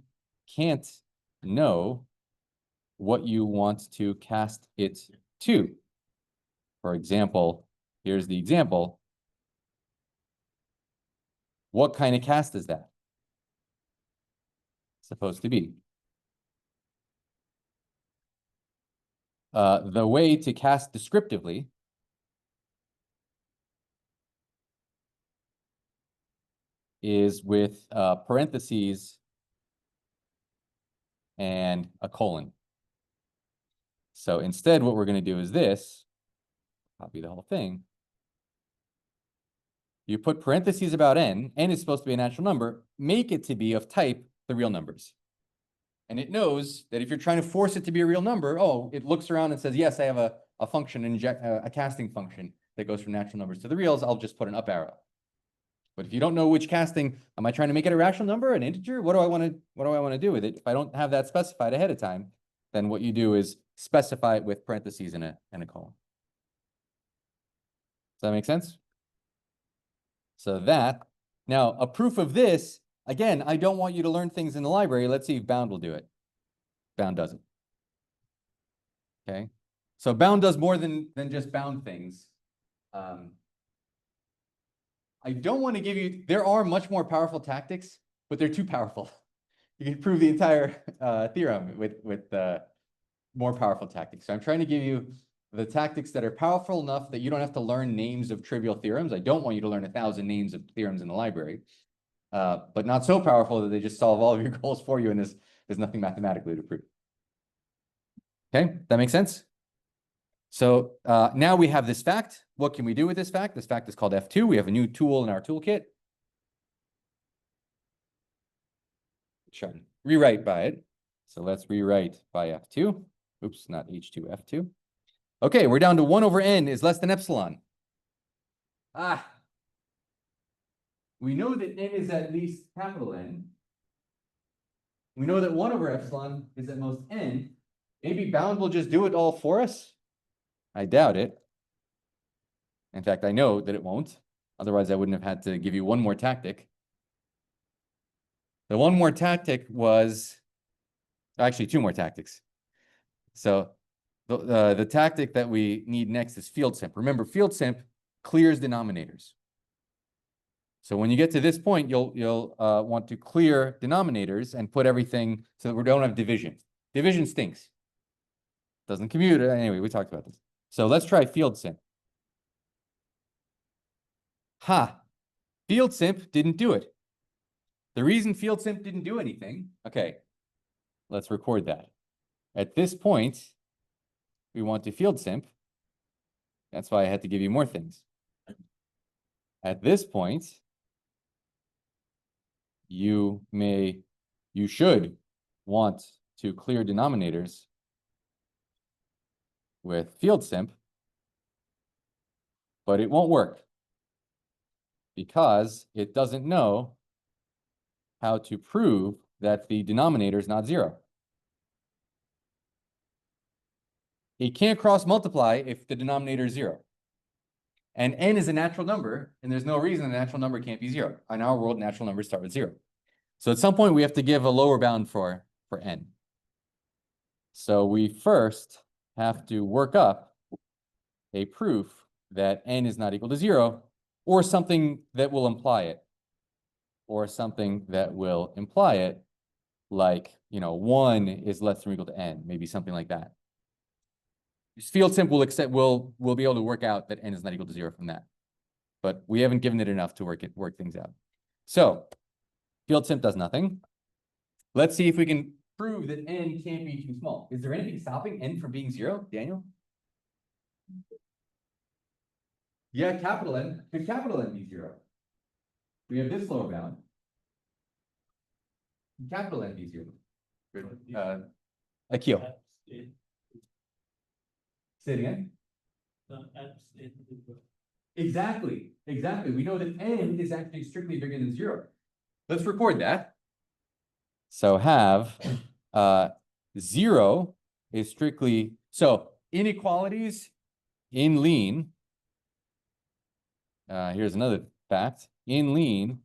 can't know what you want to cast it to. For example, here's the example. What kind of cast is that supposed to be? The way to cast descriptively is with parentheses and a colon. So instead, what we're going to do is this, copy the whole thing. You put parentheses about n is supposed to be a natural number, make it to be of type the real numbers. And it knows that if you're trying to force it to be a real number, it looks around and says, yes, I have a function, a casting function that goes from natural numbers to the reals, I'll just put an up arrow. But if you don't know which casting, am I trying to make it a rational number, an integer? What do I want to do with it? If I don't have that specified ahead of time, then what you do is specify it with parentheses and a colon. Does that make sense? So now a proof of this, again, I don't want you to learn things in the library. Let's see if bound will do it. Bound doesn't. Okay. So bound does more than just bound things. I don't want to give you, there are much more powerful tactics, but they're too powerful. You can prove the entire theorem with more powerful tactics. So I'm trying to give you the tactics that are powerful enough that you don't have to learn names of trivial theorems. I don't want you to learn 1,000 names of theorems in the library, but not so powerful that they just solve all of your goals for you and there's nothing mathematically to prove. Okay, that makes sense? So now we have this fact. What can we do with this fact? This fact is called F2. We have a new tool in our toolkit. Try to rewrite by it. So let's rewrite by F2. Oops, not H2, F2. Okay, we're down to 1 over n is less than epsilon. We know that n is at least capital N. We know that 1 over epsilon is at most n. Maybe bound will just do it all for us. I doubt it. In fact, I know that it won't. Otherwise, I wouldn't have had to give you one more tactic. The one more tactic was actually 2 more tactics. So the tactic that we need next is field simp. Remember, field simp clears denominators. So when you get to this point, you'll want to clear denominators and put everything so that we don't have division. Division stinks. Doesn't commute. Anyway, we talked about this. So let's try field simp. Field simp didn't do it. The reason field simp didn't do anything, okay, let's record that. At this point, we want to field simp. That's why I had to give you more things. At this point, you should want to clear denominators with field simp, but it won't work because it doesn't know how to prove that the denominator is not 0. It can't cross multiply if the denominator is 0. And n is a natural number, and there's no reason a natural number can't be 0. In our world, natural numbers start with 0. So at some point, we have to give a lower bound for n. So we first have to work up a proof that n is not equal to 0, or something that will imply it. Or something that will imply it, like, 1 is less than or equal to n, maybe something like that. Field simp will accept, will be able to work out that n is not equal to 0 from that. But we haven't given it enough to work things out. So field simp does nothing. Let's see if we can prove that n can't be too small. Is there anything stopping n from being 0, Daniel? Yeah, capital N. Could capital N be 0? We have this lower bound. Capital N be 0. Akil. Say it again. Exactly. We know that n is actually strictly bigger than 0. Let's record that. So have 0 is strictly, so inequalities in lean. Here's another fact. In lean,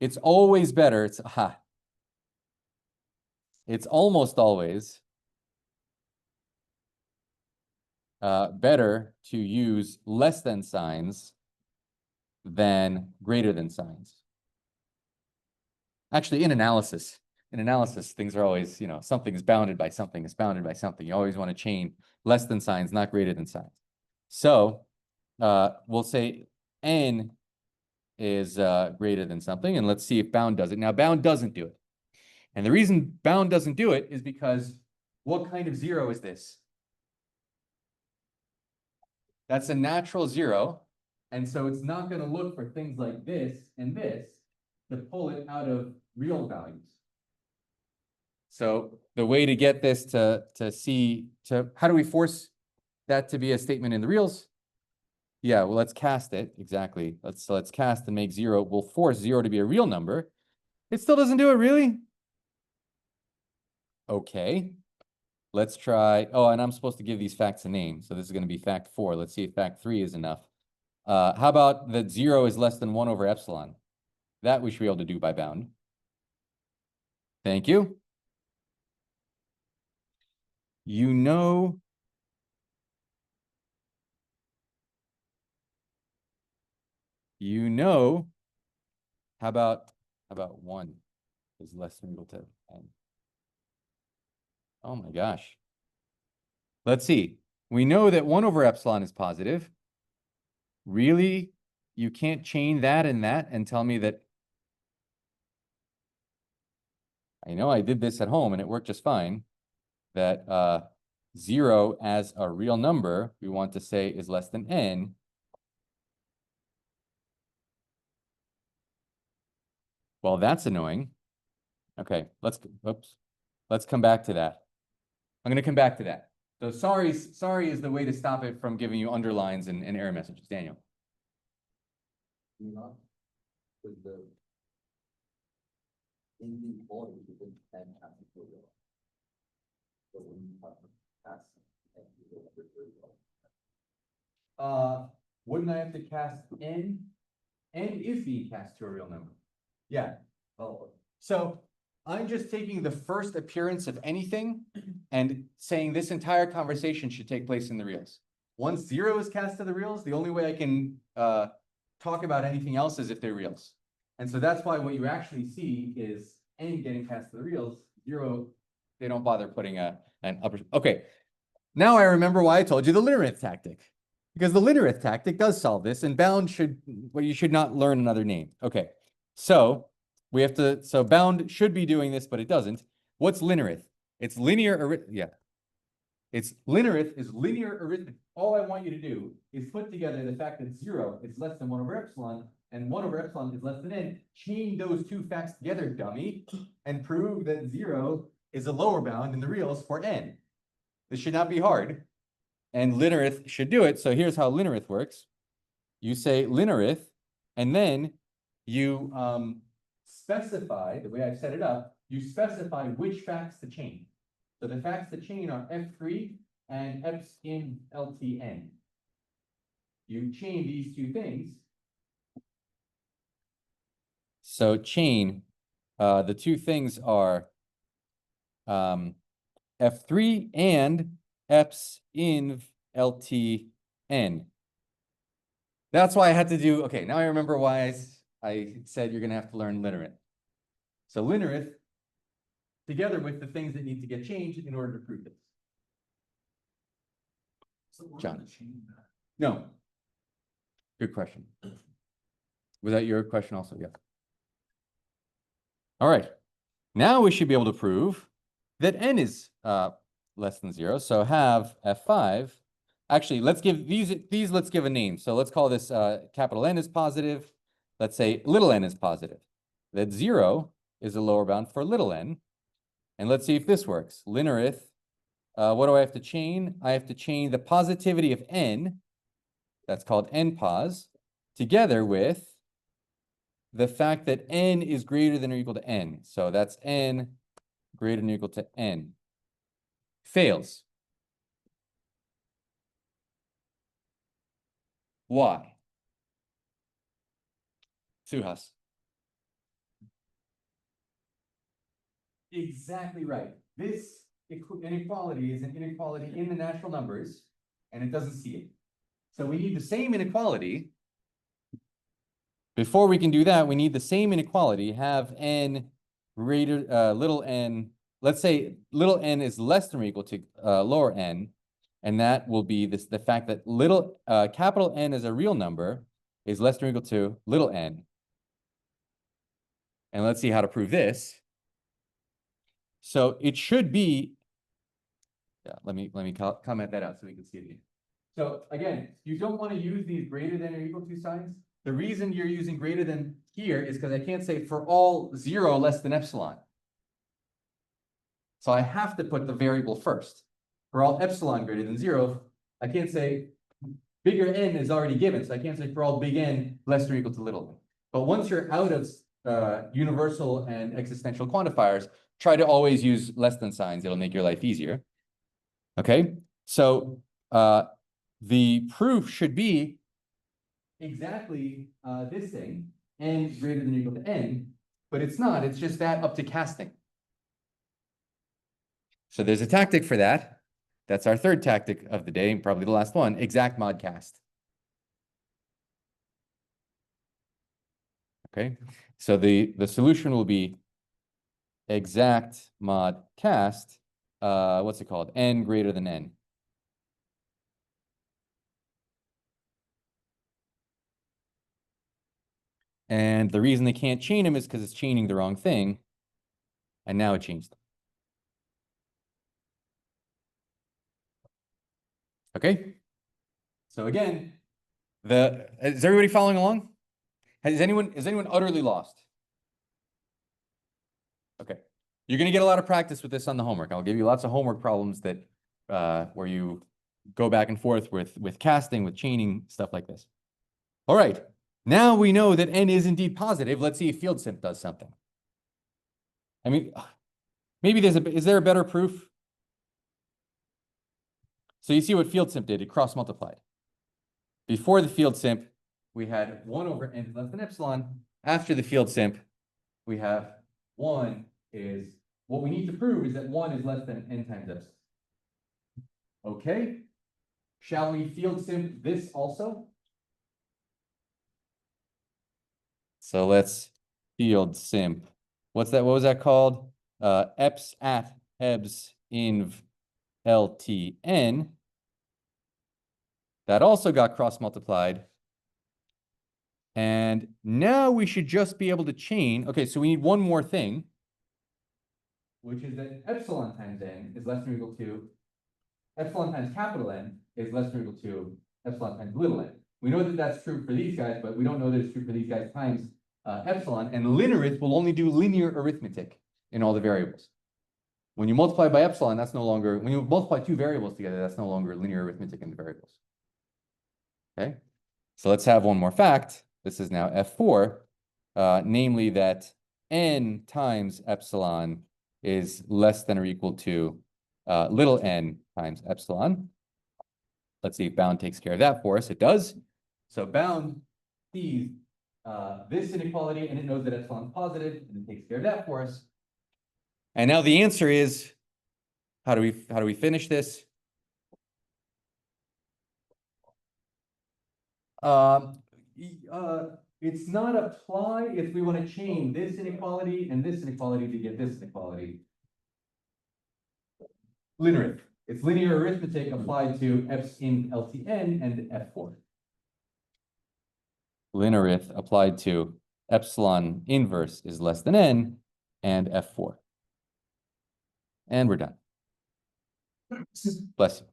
it's always better. It's almost always better to use less than signs than greater than signs. Actually, in analysis, things are always, something is bounded by something is bounded by something. You always want to chain less than signs, not greater than signs. So we'll say n is greater than something, and let's see if bound does it. Now, bound doesn't do it. And the reason bound doesn't do it is because what kind of 0 is this? That's a natural 0. And so it's not going to look for things like this and this to pull it out of real values. So the way to get this how do we force that to be a statement in the reals? Yeah, well, let's cast it. Exactly. Let's cast and make 0. We'll force 0 to be a real number. It still doesn't do it, really? Okay. Let's try. Oh, and I'm supposed to give these facts a name. So this is going to be fact 4. Let's see if fact 3 is enough. How about that 0 is less than 1 over epsilon? That we should be able to do by bound. Thank you. You know, how about 1 is less than or equal to n? Oh my gosh. Let's see. We know that 1 over epsilon is positive. Really? You can't chain that and that and tell me that. I know I did this at home and it worked just fine. That 0 as a real number, we want to say is less than n. Well, that's annoying. Okay, let's come back to that. I'm going to come back to that. So sorry is the way to stop it from giving you underlines and error messages. Daniel. Not with the in the order you can add category. So when you have cast Wouldn't I have to cast n? N is being cast to a real number. Yeah. Oh, so I'm just taking the first appearance of anything and saying this entire conversation should take place in the reals. Once 0 is cast to the reals, the only way I can talk about anything else is if they're reals. And so that's why what you actually see is n getting cast to the reals, 0, they don't bother putting an upper. Okay, now I remember why I told you the linarith tactic. Because the linarith tactic does solve this, and bound you should not learn another name. Okay, so bound should be doing this, but it doesn't. What's linarith? It's linear arithmetic. Yeah. It's linarith is linear arithmetic. All I want you to do is put together the fact that 0 is less than 1 over epsilon, and 1 over epsilon is less than n. Chain those two facts together, dummy, and prove that 0 is a lower bound in the reals for n. This should not be hard. And linarith should do it. So here's how linarith works. You say linarith, and then you specify, the way I've set it up, you specify which facts to chain. So the facts to chain are F3 and Eps in LTN. You chain these two things. So chain, the two things are F3 and Eps in LTN. That's why I had to do, okay, now I remember why I said you're going to have to learn linarith. So linarith, together with the things that need to get changed in order to prove this. So we're John. gonna change that. No. Good question. Was that your question also? Yeah. All right. Now we should be able to prove that n is less than 0. So have f5. Actually, let's give these let's give a name. So let's call this capital N is positive. Let's say little n is positive. That 0 is the lower bound for little n. And let's see if this works. Linarith. What do I have to chain? I have to chain the positivity of n, that's called n-pos, together with the fact that n is greater than or equal to n. So that's n greater than or equal to n. Fails. Why? Suhas. Exactly right. This inequality is an inequality in the natural numbers, and it doesn't see it. So we need the same inequality. Before we can do that, we need the same inequality, have n greater, little n, let's say little n is less than or equal to lower n, and that will be the fact that capital N as a real number is less than or equal to little n. And let's see how to prove this. So it should be, yeah, let me comment that out so we can see it again. So again, you don't want to use these greater than or equal to signs. The reason you're using greater than here is because I can't say for all 0 less than epsilon. So I have to put the variable first. For all epsilon greater than 0, I can't say bigger n is already given. So I can't say for all big N less than or equal to little n. But once you're out of universal and existential quantifiers, try to always use less than signs. It'll make your life easier. Okay, so the proof should be exactly this thing, n greater than or equal to n, but it's not. It's just that up to casting. So there's a tactic for that. That's our third tactic of the day, and probably the last one, exact mod cast. Okay, so the solution will be exact mod cast, what's it called? N greater than n. And the reason they can't chain them is because it's chaining the wrong thing. And now it changed them. Okay. So again, is everybody following along? Is anyone utterly lost? Okay. You're going to get a lot of practice with this on the homework. I'll give you lots of homework problems that where you go back and forth with casting, with chaining, stuff like this. All right. Now we know that n is indeed positive. Let's see if field simp does something. I mean, maybe is there a better proof? So you see what field simp did, it cross multiplied. Before the field simp, we had 1 over n is less than epsilon. After the field simp, we have 1 is, what we need to prove is that 1 is less than n times epsilon. Okay, shall we field simp this also? So let's field simp. What was that called? Eps at hebs inv LTN. That also got cross multiplied. And now we should just be able to chain. Okay, so we need one more thing, which is that epsilon times n is less than or equal to, epsilon times capital N is less than or equal to epsilon times little n. We know that that's true for these guys, but we don't know that it's true for these guys times epsilon. And linarith will only do linear arithmetic in all the variables. When you multiply by epsilon, that's no longer, when you multiply two variables together, that's no longer linear arithmetic in the variables. Okay, so let's have one more fact. This is now F4, namely that n times epsilon is less than or equal to little n times epsilon. Let's see if bound takes care of that for us. It does. So bound sees this inequality, and it knows that epsilon is positive, and it takes care of that for us. And now the answer is, how do we finish this? It's not apply if we want to chain this inequality and this inequality to get this inequality. Linarith. It's linear arithmetic applied to F's in LTN and F4. Linarith applied to epsilon inverse is less than n and F4. And we're done. Bless you.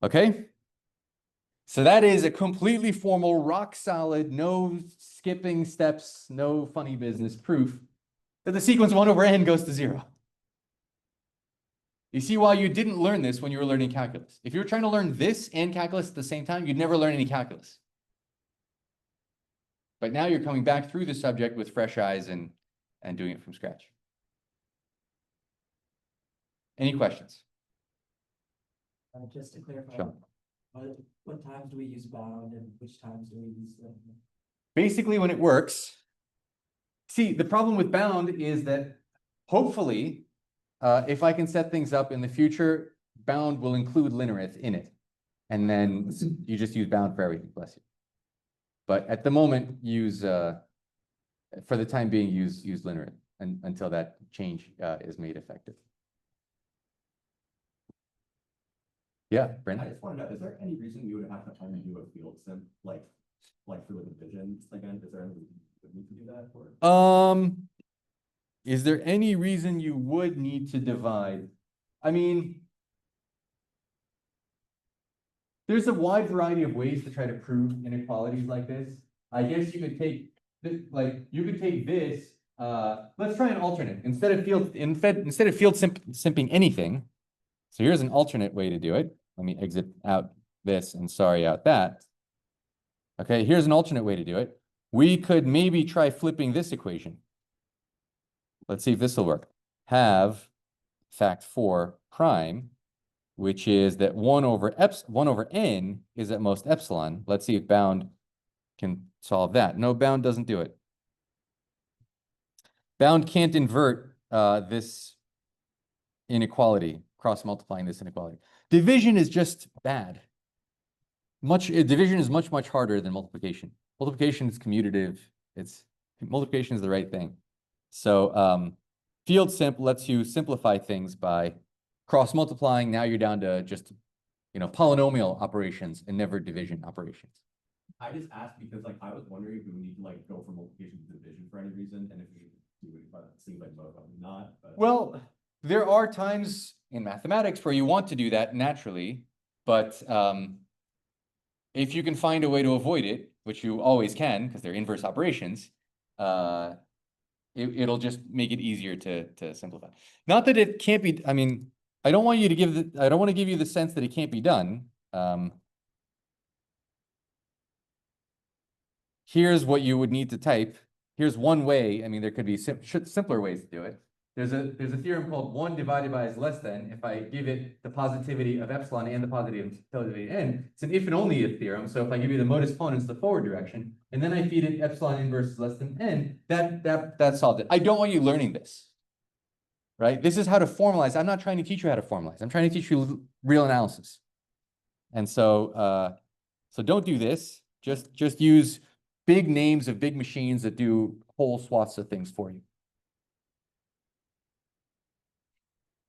Okay? So that is a completely formal, rock solid, no skipping steps, no funny business proof that the sequence 1 over n goes to 0. You see why you didn't learn this when you were learning calculus. If you were trying to learn this and calculus at the same time, you'd never learn any calculus. But now you're coming back through the subject with fresh eyes and doing it from scratch. Any questions? Just to clarify, Sure. what times do we use bound and which times do we use them? Basically, when it works, see, the problem with bound is that hopefully, if I can set things up in the future, bound will include linarith in it. And then you just use bound for everything, bless you. But at the moment, use, for the time being, use linarith until that change is made effective. Yeah, I Brent? just want to know, is there any reason you would have to only do a field sim, like for the division again? Is there any reason you would need to do that or? Is there any reason you would need to divide? I mean, there's a wide variety of ways to try to prove inequalities like this. I guess you could take, you could take this, let's try an alternate. Instead of field simping anything, so here's an alternate way to do it. Let me exit out this and sorry out that. Okay, here's an alternate way to do it. We could maybe try flipping this equation. Let's see if this will work. Have fact 4 prime, which is that 1 over n is at most epsilon. Let's see if bound can solve that. No, bound doesn't do it. Bound can't invert this inequality, cross-multiplying this inequality. Division is just bad. Division is much, much harder than multiplication. Multiplication is commutative. Multiplication is the right thing. So field simp lets you simplify things by cross-multiplying. Now you're down to just, polynomial operations and never division operations. I just asked because I was wondering if we would need to go from multiplication to division for any reason, and if we do it, but it seems like probably not. But... Well, there are times in mathematics where you want to do that naturally, but if you can find a way to avoid it, which you always can because they're inverse operations, it'll just make it easier to simplify. Not that it can't be. I mean, I don't want to give you the sense that it can't be done. Here's what you would need to type. Here's one way. I mean, there could be simpler ways to do it. There's a theorem called 1 divided by is less than. If I give it the positivity of epsilon and the positivity of n, it's an if and only if theorem. So if I give you the modus ponens, the forward direction, and then I feed it epsilon inverse is less than n, that solved it. I don't want you learning this, right? This is how to formalize. I'm not trying to teach you how to formalize. I'm trying to teach you real analysis. And so, so don't do this. Just use big names of big machines that do whole swaths of things for you.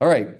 All right,